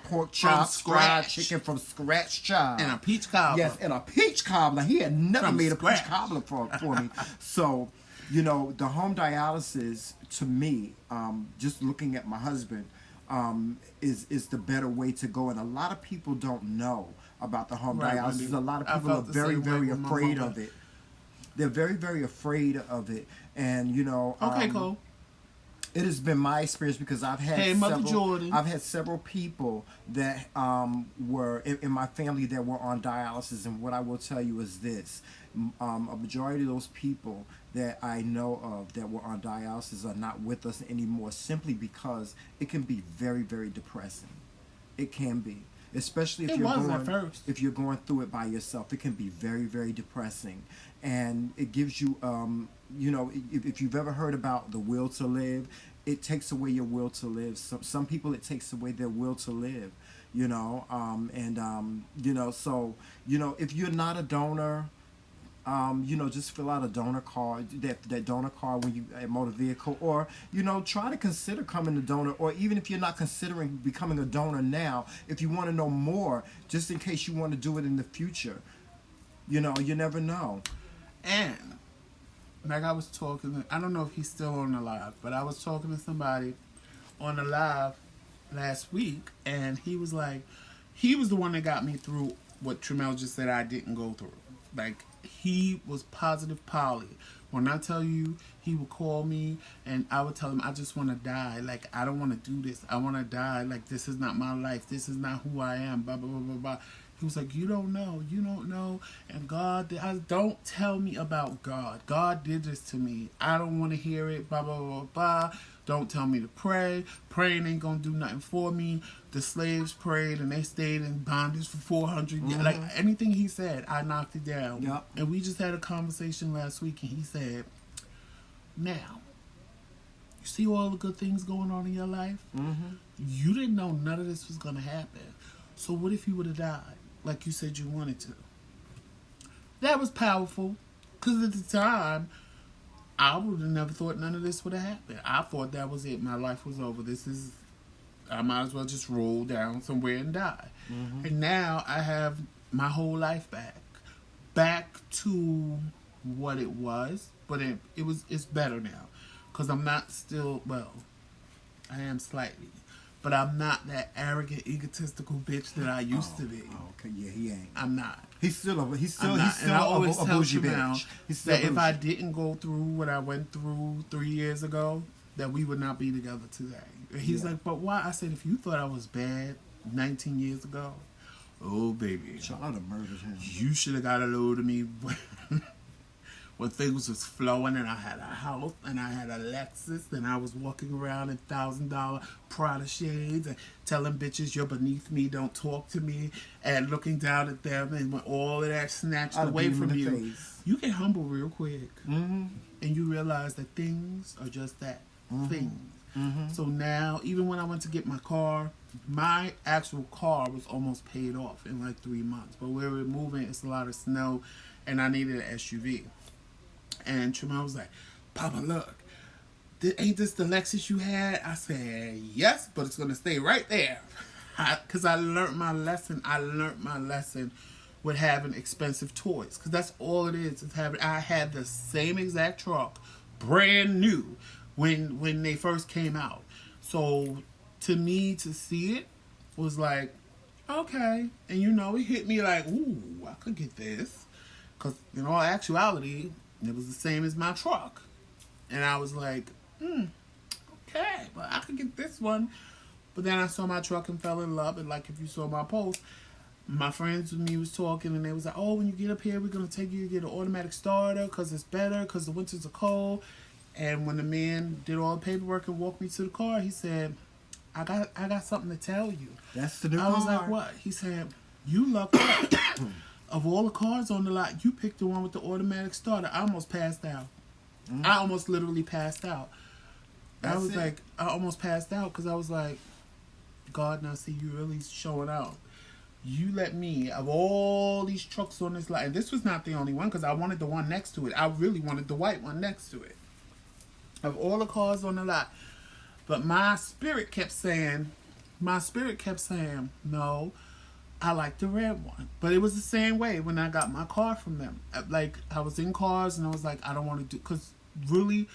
pork chops, fried chicken from scratch, child. And a peach cobbler. Yes, and a peach cobbler. He had never made a peach cobbler for me. So, you know, the home dialysis, to me, just looking at my husband, is the better way to go. And a lot of people don't know about the home dialysis. Wendy. A lot of people are very, very afraid of it. They're very, very afraid of it. And, you know... Okay, Cole. It has been my experience, because I've had several people that were in my family that were on dialysis, and what I will tell you is this: a majority of those people that I know of that were on dialysis are not with us anymore, simply because it can be very, very depressing. It can be, especially if you're going through it by yourself. It can be very, very depressing, and it gives you you know, if you've ever heard about the will to live, it takes away your will to live. Some people, it takes away their will to live, you know, you know, so, you know, if you're not a donor, you know, just fill out a donor card, that donor card when you at motor vehicle, or, you know, try to consider becoming a donor, or even if you're not considering becoming a donor now, if you want to know more, just in case you want to do it in the future, you know, you never know. And like I was talking, I don't know if he's still on the live, but I was talking to somebody on the live last week, and he was like, he was the one that got me through what Tremel just said I didn't go through. Like, he was positive poly. When I tell you, he would call me, and I would tell him, I just want to die. Like, I don't want to do this. I want to die. Like, this is not my life. This is not who I am. Blah, blah, blah, blah, blah. He was like, you don't know, and God, don't tell me about God. God did this to me. I don't want to hear it, blah, blah, blah, blah. Don't tell me to pray. Praying ain't going to do nothing for me. The slaves prayed, and they stayed in bondage for 400 years. Like, anything he said, I knocked it down. Yep. And we just had a conversation last week, and he said, now, you see all the good things going on in your life? You didn't know none of this was going to happen. So what if you would have died? Like you said you wanted to. That was powerful. Because at the time, I would have never thought none of this would have happened. I thought that was it. My life was over. I might as well just roll down somewhere and die. Mm-hmm. And now I have my whole life back. Back to what it was. But it's better now. Because I'm not still, well, I am slightly. But I'm not that arrogant, egotistical bitch that I used to be. Okay, yeah, he ain't. I'm not. He's still a bougie bitch. That if I didn't go through what I went through 3 years ago, that we would not be together today. And he's like, but why? I said, if you thought I was bad 19 years ago, oh baby, I'd have murdered him. You should have got a load of me when things was flowing and I had a house and I had a Lexus and I was walking around in $1,000 Prada shades and telling bitches you're beneath me, don't talk to me, and looking down at them, and when all of that snatched away from you, you get humble real quick. Mm-hmm. And you realize that things are just that, things. Mm-hmm. So now, even when I went to get my car, my actual car was almost paid off in like 3 months. But where we're moving, it's a lot of snow and I needed an SUV. And Tremel was like, Papa, look, ain't this the Lexus you had? I said, yes, but it's going to stay right there. Because I learned my lesson. I learned my lesson with having expensive toys. Because that's all it is. I had the same exact truck, brand new, when they first came out. So to me, to see it was like, okay. And it hit me like, ooh, I could get this. Because in all actuality, it was the same as my truck. And I was like, okay, but I could get this one. But then I saw my truck and fell in love. And like if you saw my post, my friends with me was talking and they was like, oh, when you get up here, we're going to take you to get an automatic starter because it's better because the winters are cold. And when the man did all the paperwork and walked me to the car, he said, I got something to tell you. That's the new car. I was like, what? He said, you lucked up. Of all the cars on the lot, you picked the one with the automatic starter. I almost passed out. Mm-hmm. I almost literally passed out. I almost passed out because I was like, God, now see, you really showing out. You let me, of all these trucks on this lot, and this was not the only one because I wanted the one next to it. I really wanted the white one next to it. Of all the cars on the lot. But my spirit kept saying, no, I like the red one. But it was the same way when I got my car from them. Like, I was in cars and I was like, I don't want to do, because really,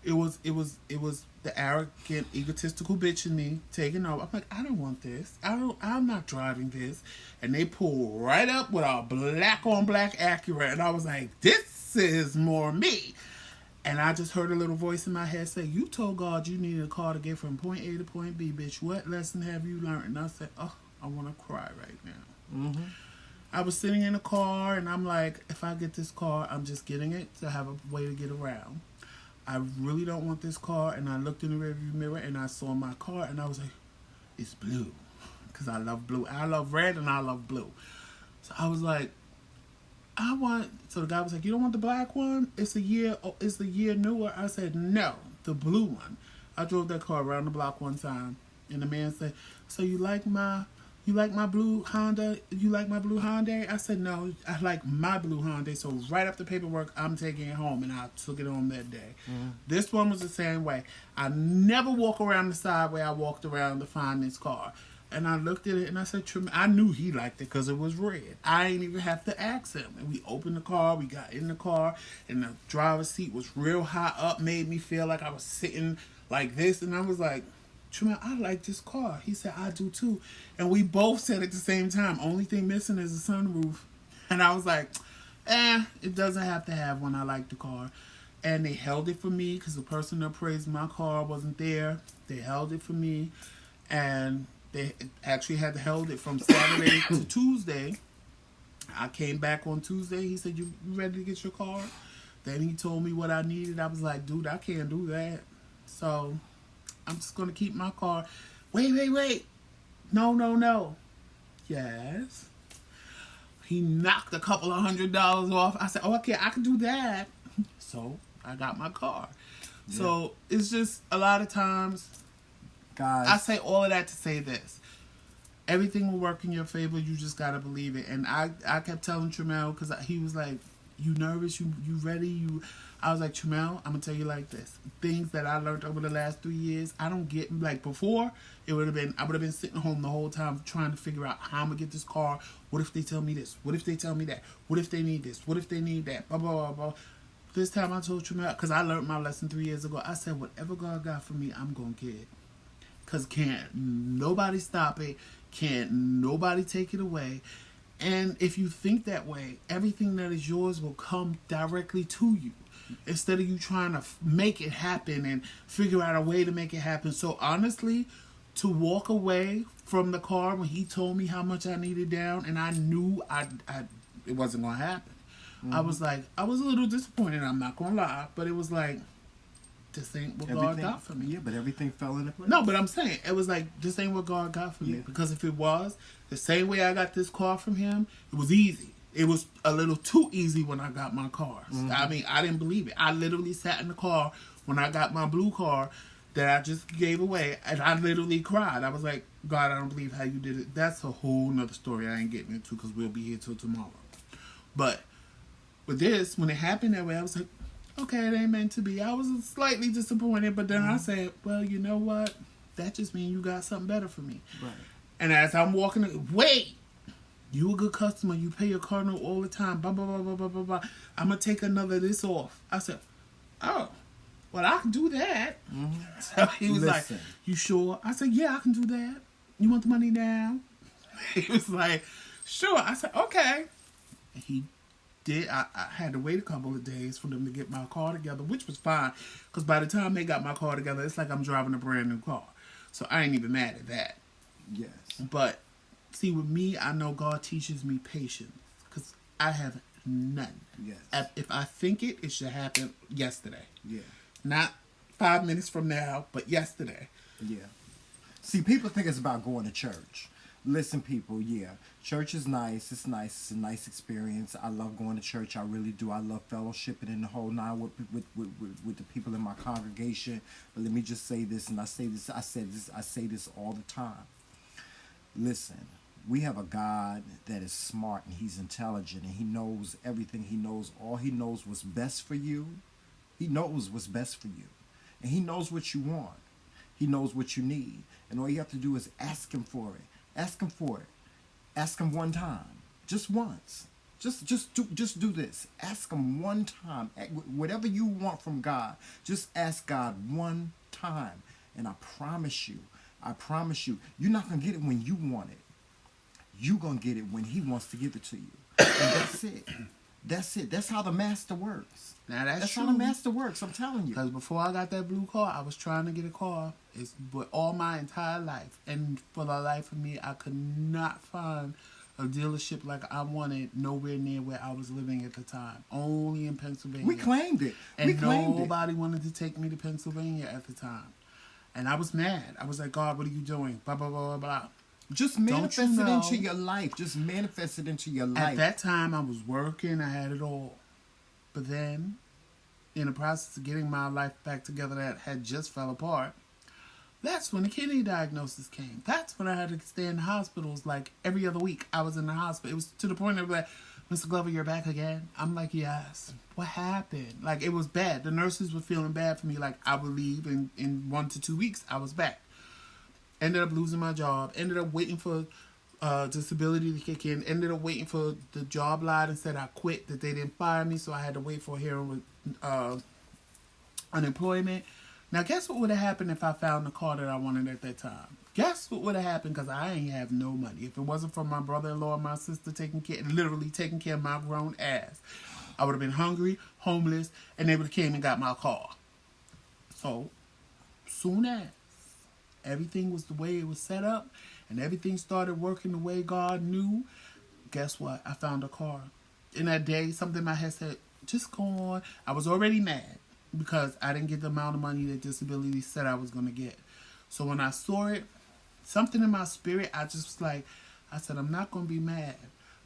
it was the arrogant, egotistical bitch in me taking over. I'm like, I don't want this. I'm not driving this. And they pulled right up with a black on black Acura. And I was like, this is more me. And I just heard a little voice in my head say, you told God you needed a car to get from point A to point B, bitch. What lesson have you learned? And I said, oh, I want to cry right now. Mm-hmm. I was sitting in a car and I'm like, if I get this car, I'm just getting it to have a way to get around. I really don't want this car. And I looked in the rearview mirror and I saw my car and I was like, it's blue. Because I love blue. I love red and I love blue. So I was like, so the guy was like, you don't want the black one? It's a year newer. I said, no, the blue one. I drove that car around the block one time and the man said, so you like my blue Honda? You like my blue Hyundai? I said, no, I like my blue Hyundai. So right up the paperwork, I'm taking it home. And I took it home that day. Mm-hmm. This one was the same way. I never walk around the side way I walked around to find this car. And I looked at it and I said, I knew he liked it because it was red. I ain't even have to ask him. And we opened the car, we got in the car, and the driver's seat was real high up, made me feel like I was sitting like this. And I was like, Tremel, I like this car. He said, I do too. And we both said at the same time, only thing missing is a sunroof. And I was like, it doesn't have to have one. I like the car. And they held it for me because the person that appraised my car wasn't there. They held it for me. And they actually had to hold it from Saturday to Tuesday. I came back on Tuesday. He said, you ready to get your car? Then he told me what I needed. I was like, dude, I can't do that. So I'm just going to keep my car. Wait. No. Yes. He knocked a couple of $100 off. I said, oh, okay, I can do that. So I got my car. Yeah. So it's just a lot of times, guys, I say all of that to say this. Everything will work in your favor. You just got to believe it. And I kept telling Tremel, because he was like, You nervous? You ready? I was like, Tramel, I'm gonna tell you like this. Things that I learned over the last 3 years, I don't get like before. I would have been sitting home the whole time trying to figure out how I'm gonna get this car. What if they tell me this? What if they tell me that? What if they need this? What if they need that? Blah blah blah blah. This time I told Tramel, because I learned my lesson 3 years ago. I said, whatever God got for me, I'm gonna get it. Because can't nobody stop it. Can't nobody take it away. And if you think that way, everything that is yours will come directly to you. Instead of you trying to make it happen and figure out a way to make it happen. So honestly, to walk away from the car when he told me how much I needed down and I knew it wasn't going to happen. I was like, I was a little disappointed, I'm not going to lie. But it was like, this ain't what God got for me. Yeah, but everything fell into place. No, but I'm saying, it was like, this ain't what God got for me. Because if it was, the same way I got this car from him, it was easy. It was a little too easy when I got my car. I mean, I didn't believe it. I literally sat in the car when I got my blue car that I just gave away, and I literally cried. I was like, God, I don't believe how you did it. That's a whole nother story I ain't getting into because we'll be here till tomorrow. But with this, when it happened that way, I was like, okay, it ain't meant to be. I was slightly disappointed, but then I said, well, you know what? That just means you got something better for me. Right. And as I'm walking, wait, you a good customer. You pay your car note all the time. Blah, blah, blah, blah, blah, blah, blah. I'm going to take another of this off. I said, oh, well, I can do that. So he was like, you sure? I said, yeah, I can do that. You want the money now? He was like, sure. I said, okay. And he did. I had to wait a couple of days for them to get my car together, which was fine. Because by the time they got my car together, it's like I'm driving a brand new car. So I ain't even mad at that. Yes. But see, with me, I know God teaches me patience because I have none. Yes. If I think it should happen yesterday. Yeah. Not 5 minutes from now, but yesterday. Yeah. See, people think it's about going to church. Listen, people, yeah. Church is nice. It's nice. It's a nice experience. I love going to church. I really do. I love fellowshipping in the whole nine with the people in my congregation. But let me just say this, and I say this all the time. Listen, we have a God that is smart and he's intelligent and he knows everything. He knows all. He knows what's best for you. He knows what's best for you. And he knows what you want. He knows what you need. And all you have to do is ask him for it. Ask him for it. Ask him one time. Just once. Just do this. Ask him one time. Whatever you want from God, just ask God one time. And I promise you, you're not going to get it when you want it. You're going to get it when he wants to give it to you. And that's it. That's it. That's how the master works. Now that's how the master works. I'm telling you. Because before I got that blue car, I was trying to get a car. It's with all my entire life, and for the life of me, I could not find a dealership like I wanted nowhere near where I was living at the time. Only in Pennsylvania. We claimed it. And nobody wanted to take me to Pennsylvania at the time. And I was mad. I was like, God, what are you doing? Blah blah blah blah blah. Just manifest it into your life. Just manifest it into your life. At that time, I was working. I had it all. But then, in the process of getting my life back together that had just fell apart, that's when the kidney diagnosis came. That's when I had to stay in hospitals like every other week. I was in the hospital. It was to the point of like, Mr. Glover, you're back again? I'm like, yes. What happened? Like, it was bad. The nurses were feeling bad for me. Like, I would leave in 1 to 2 weeks. I was back. Ended up losing my job. Ended up waiting for disability to kick in. Ended up waiting for the job line and said I quit, that they didn't fire me, so I had to wait for a hearing with unemployment. Now, guess what would have happened if I found the car that I wanted at that time? Guess what would have happened? Because I ain't have no money. If it wasn't for my brother-in-law and my sister literally taking care of my grown ass, I would have been hungry, homeless, and they would have came and got my car. So, soon as everything was the way it was set up, and everything started working the way God knew, guess what? I found a car. In that day, something in my head said, just go on. I was already mad because I didn't get the amount of money that disability said I was going to get. So when I saw it, something in my spirit, I just was like, I said, I'm not going to be mad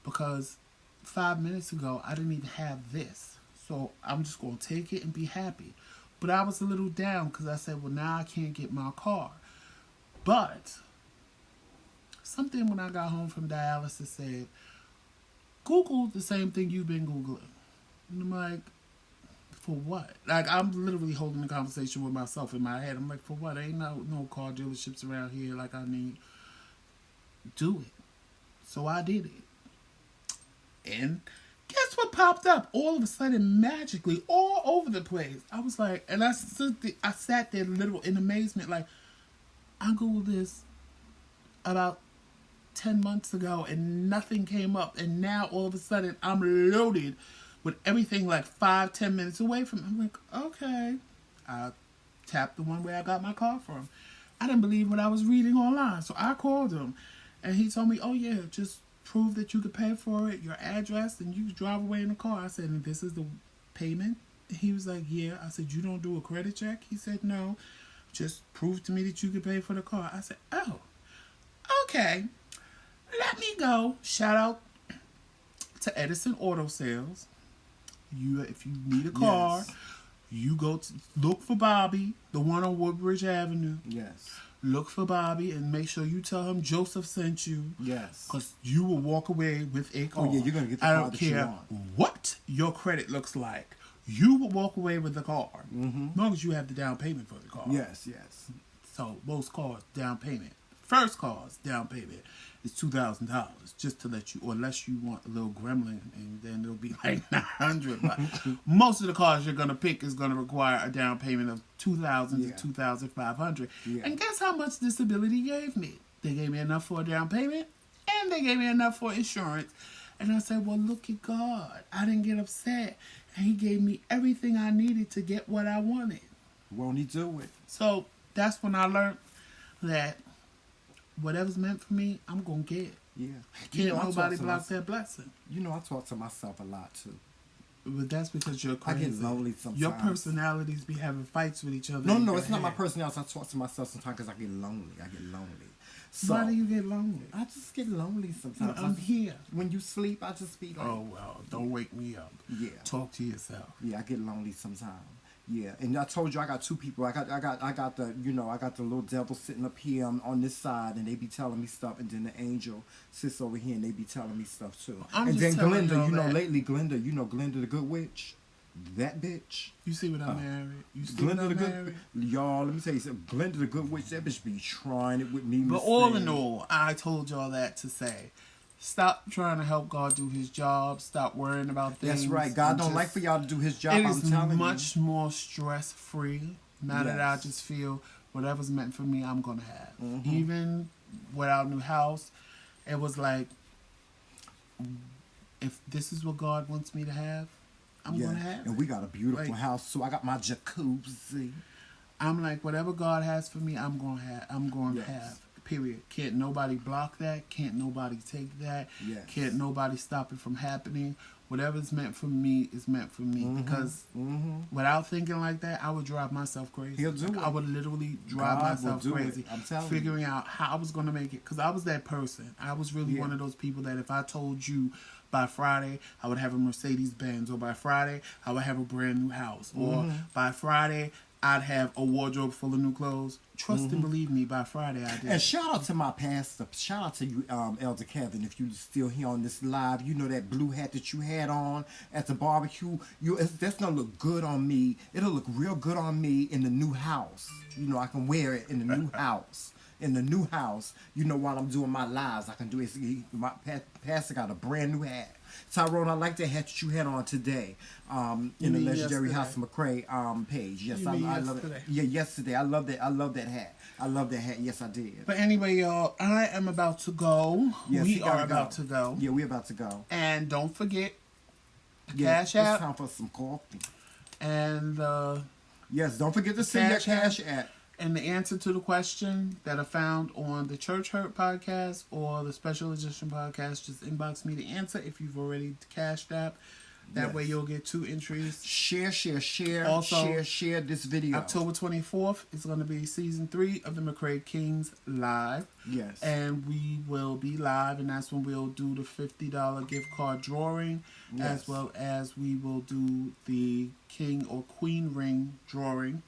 because 5 minutes ago, I didn't even have this. So I'm just going to take it and be happy. But I was a little down because I said, well, now I can't get my car. But something when I got home from dialysis said, Google the same thing you've been Googling. And I'm like, for what? Like, I'm literally holding the conversation with myself in my head. I'm like, for what? Ain't no car dealerships around here like I need. Do it. So I did it. And guess what popped up? All of a sudden, magically, all over the place. I was like, and I sat there little in amazement, like, I Googled this about 10 months ago and nothing came up. And now all of a sudden, I'm loaded with everything like 5-10 minutes away from me. I'm like, okay. I tapped the one where I got my car from. I didn't believe what I was reading online. So I called him. And he told me, oh yeah, just prove that you could pay for it, your address, and you can drive away in the car. I said, and this is the payment? He was like, yeah. I said, you don't do a credit check? He said, no. Just prove to me that you could pay for the car. I said, oh, okay. Let me go. Shout out to Edison Auto Sales. If you need a car, Yes. you go to look for Bobby, the one on Woodbridge Avenue. Yes. Look for Bobby and make sure you tell him Joseph sent you. Yes. Because you will walk away with a car. Oh, yeah, you're going to get the I car don't that you care want. what your credit looks like. You will walk away with the car. Mm-hmm. As long as you have the down payment for the car. Yes, yes. So most cars, down payment. First cars, down payment is $2,000 just to let you, or unless you want a little gremlin, and then it'll be like $900. But most of the cars you're gonna pick is gonna require a down payment of $2,000 to $2,500. Yeah. And guess how much disability gave me? They gave me enough for a down payment, and they gave me enough for insurance. And I said, well, look at God. I didn't get upset, and He gave me everything I needed to get what I wanted. Won't He do it? So that's when I learned that whatever's meant for me, I'm going to get. Yeah. Can't I nobody talk to block that blessing. You know, I talk to myself a lot, too. But that's because you're crazy. I get lonely sometimes. Your personalities be having fights with each other. No, it's not my personality. I talk to myself sometimes because I get lonely. So, why do you get lonely? I just get lonely sometimes. I'm here. When you sleep, I just be like... Oh, well, don't wake me up. Yeah. Talk to yourself. Yeah, I get lonely sometimes. Yeah, and I told you I got two people. I got the I got the little devil sitting up here on this side, and they be telling me stuff, and then the angel sits over here, and they be telling me stuff too. And then Glenda, lately Glenda the good witch, that bitch. You see what I'm married? You see Glenda what I'm the married? y'all. Let me tell you something. Glenda the good witch, that bitch be trying it with me. But all in all, I told y'all that to say, stop trying to help God do His job. Stop worrying about things. That's right. God don't like for y'all to do His job. It I'm is telling much more stress free. Now that I just feel whatever's meant for me, I'm gonna have. Mm-hmm. Even without a new house, it was like, if this is what God wants me to have, I'm gonna have. And we got a beautiful Like, house, so I got my jacuzzi. I'm like, whatever God has for me, I'm gonna have. I'm gonna Yes. have. Period. Can't nobody block that. Can't nobody take that. Yes. Can't nobody stop it from happening. Whatever's meant for me is meant for me. Because without thinking like that, I would drive myself crazy. He'll do it. I would literally drive God will myself do it. crazy. I'm telling you. Figuring out how I was going to make it. Because I was that person. I was really one of those people that if I told you by Friday I would have a Mercedes Benz, or by Friday I would have a brand new house, or by Friday I'd have a wardrobe full of new clothes. Trust and believe me, by Friday I did. And shout out to my pastor. Shout out to you, Elder Kevin. If you still here on this live, you know that blue hat that you had on at the barbecue. That's gonna look good on me. It'll look real good on me in the new house. You know, I can wear it in the new house. In the new house, you know, while I'm doing my lives, I can do it. My pastor got a brand new hat. Tyrone, I like that hat that you had on today in the Legendary House of McRae page. Yes, I love it. Yeah, yesterday. I love that. I love that hat. I love that hat. Yes, I did. But anyway, y'all, I am about to go. Yes, we are about to go. Yeah, we're about to go. And don't forget the Cash Cash App. It's time for some coffee. And yes, don't forget to send your Cash App. And the answer to the question that are found on the Church Hurt podcast or the Special Edition podcast, just inbox me the answer if you've already cashed app. That way you'll get 2 entries. Share Also, share this video. October 24th is going to be season 3 of the McRae Kingz Live. Yes. And we will be live, and that's when we'll do the $50 gift card drawing, as well as we will do the king or queen ring drawing.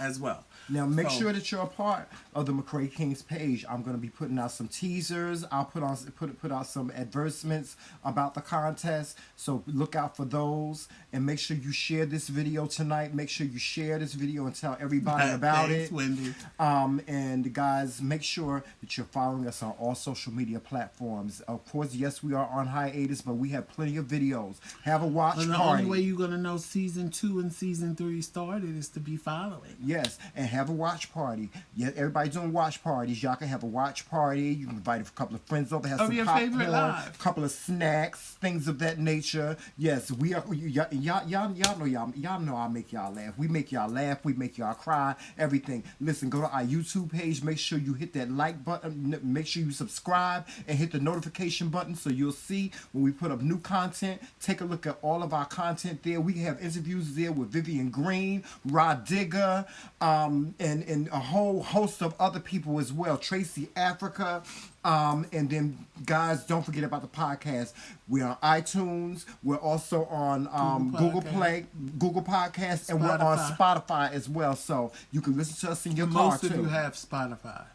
as well. Now, make sure that you're a part of the McRae Kingz page. I'm going to be putting out some teasers. I'll put out some advertisements about the contest. So look out for those. And make sure you share this video tonight. Make sure you share this video and tell everybody about Thanks, it. Wendy. And guys, make sure that you're following us on all social media platforms. Of course, yes, we are on hiatus, but we have plenty of videos. Have a watch party. The only way you're going to know season 2 and season 3 started is to be following. Yes, and have a watch party. Yeah, everybody's doing watch parties. Y'all can have a watch party. You can invite a couple of friends over, have some your popcorn, favorite live. a couple of snacks, things of that nature. Yes, we are. Y'all know I make y'all laugh. We make y'all laugh. We make y'all cry. Everything. Listen, go to our YouTube page. Make sure you hit that like button. Make sure you subscribe and hit the notification button so you'll see when we put up new content. Take a look at all of our content there. We have interviews there with Vivian Green, Rod Digger, and a whole host of other people as well. Tracy Africa. And then, guys, don't forget about the podcast. We're on iTunes. We're also on Google Play, Google Podcasts, and we're on Spotify as well. So you can listen to us in your car too. Most of you have Spotify.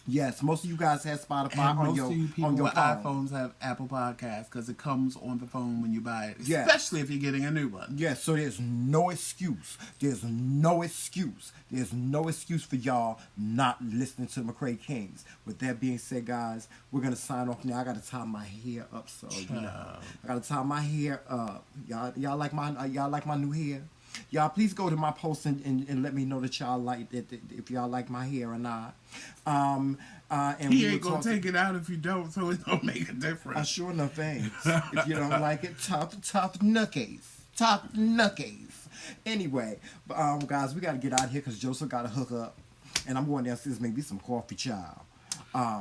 Yes, most of you guys have Spotify on your phone. Most of you people with iPhones have Apple Podcasts because it comes on the phone when you buy it, especially if you're getting a new one. Yes, so there's no excuse. There's no excuse. There's no excuse for y'all not listening to McRae Kingz. With that being said, guys, we're going to sign off now. I got to tie my hair up, so, you know. I got to tie my hair up. Y'all like my new hair? Y'all please go to my post and let me know that y'all like it, if y'all like my hair or not. And he ain't gonna take it out if you don't, so it don't make a difference. Sure enough, ain't. If you don't like it, tough nuckies. Tough nuckies. Anyway, guys, we gotta get out of here because Joseph gotta hook up, and I'm going downstairs to make me some coffee, child.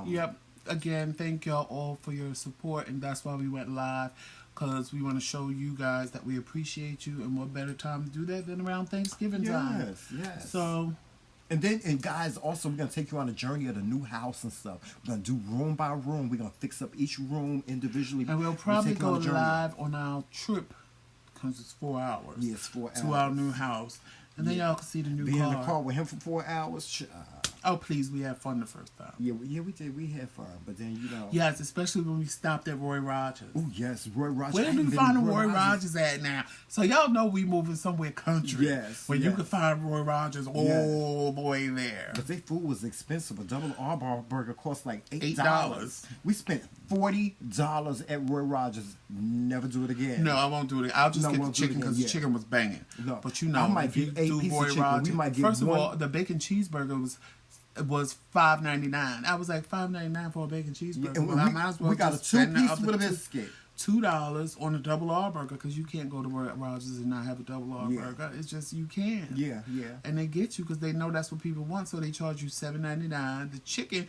Yep. Again, thank y'all all for your support, and that's why we went live. Because we want to show you guys that we appreciate you, and what better time to do that than around Thanksgiving time. Yes. So, and guys, also we're gonna take you on a journey of the new house and stuff. We're gonna do room by room. We're gonna fix up each room individually. And we'll probably go live on our trip because it's 4 hours. Yes, 4 hours to our new house, and then y'all can see the new car. Be in the car with him for 4 hours. Oh, please, we had fun the first time. Yeah, we did. We had fun, but then, you know. Yes, especially when we stopped at Roy Rogers. Oh, yes, Roy Rogers. Where did we find a Roy Rogers at now? So y'all know we moving somewhere country. Yes. Where you can find Roy Rogers all the way there. But their food was expensive. A double R-bar burger cost like $8. We spent $40 at Roy Rogers. Never do it again. No, I won't do it. I'll just get the chicken because the chicken was banging. No. But you know, I might if you get 8 do pieces Roy of chicken. Rogers, We might get first of all, the bacon cheeseburger was $5.99. I was like $5.99 for a bacon cheeseburger. And I might as well we got a 2-piece with a biscuit. $2 on a double R burger because you can't go to Roy Rogers and not have a double R burger. It's just you can. Yeah. And they get you because they know that's what people want, so they charge you $7.99. The chicken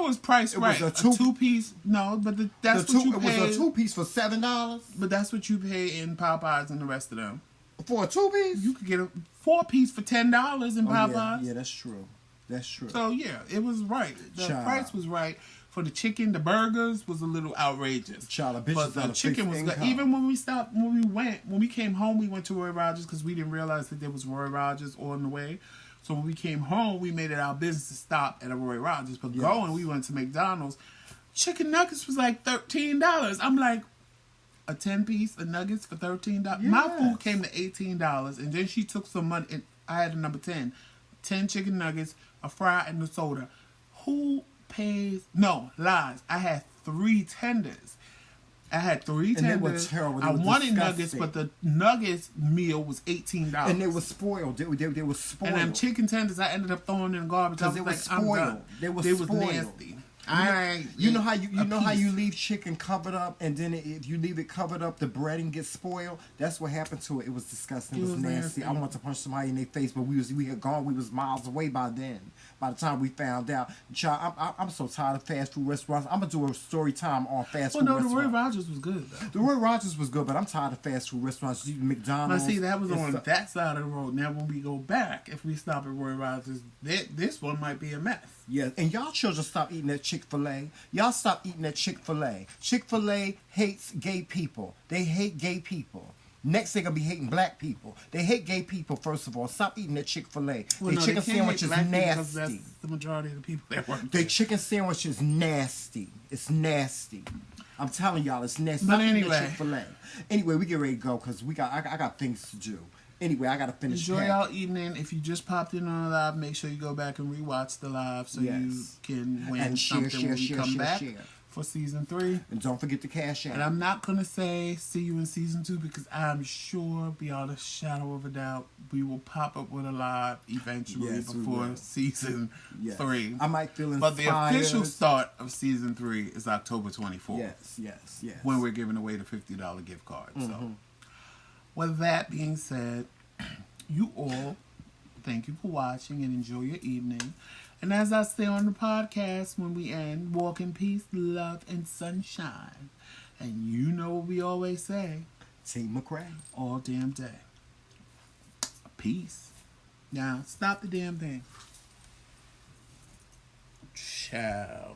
was priced right. Was a 2-piece. No, but that's what you pay. It was a 2-piece for $7. But that's what you pay in Popeyes and the rest of them. For a 2-piece, you could get a 4-piece for $10 in Popeyes. Yeah, that's true. That's true. So yeah, it was right. The price was right. For the chicken, the burgers was a little outrageous. But the chicken was good. Even when we came home, we went to Roy Rogers because we didn't realize that there was Roy Rogers on the way. So when we came home, we made it our business to stop at a Roy Rogers. But we went to McDonald's. Chicken nuggets was like $13. I'm like, a 10-piece of nuggets for $13. Yes. My food came to $18, and then she took some money, and I had a number 10. 10 chicken nuggets, a fry, and a soda. Who pays? No, lies. I had 3 tenders. And they were terrible. I wanted nuggets, but the nuggets meal was $18. And they were spoiled. They were spoiled. And them chicken tenders, I ended up throwing in the garbage. Because they were spoiled. They was nasty. You know how you leave chicken covered up, and then if you leave it covered up, the breading gets spoiled. That's what happened to it. It was disgusting. It was nasty. I wanted to punch somebody in their face, but we had gone. We was miles away by then. By the time we found out, child, I'm so tired of fast food restaurants. I'm gonna do a story time on fast food restaurants. The Roy Rogers was good though. The Roy Rogers was good, but I'm tired of fast food restaurants. McDonald's. But see, that was on that side of the road. Now when we go back, if we stop at Roy Rogers, this one might be a mess. Yeah, and y'all children stop eating that Chick-fil-A. Y'all stop eating that Chick-fil-A. Chick-fil-A hates gay people. They hate gay people. Next, they're gonna be hating black people. They hate gay people. First of all, stop eating their Chick-fil-A. Well, Their no, chicken they can't sandwich hate is black people because nasty. that's the majority of the people that work Their there. chicken sandwich is nasty. It's nasty. I'm telling y'all, it's nasty. But Stop eating anyway. their Chick-fil-A. Anyway, we get ready to go because I got things to do. Anyway, I gotta finish. Enjoy y'all evening. If you just popped in on the live, make sure you go back and rewatch the live so you can win And share, something when we come back share. for season 3. And don't forget to cash out. And I'm not gonna say see you in season 2 because I'm sure, beyond a shadow of a doubt, we will pop up with a live eventually Yes, we before will. season 3. I might feel inspired. But the official start of season 3 is October 24th. Yes. When we're giving away the $50 gift card. So, with that being said, you all, thank you for watching and enjoy your evening. And as I say on the podcast when we end, walk in peace, love, and sunshine. And you know what we always say. Team McRae. All damn day. Peace. Now, stop the damn thing. Ciao.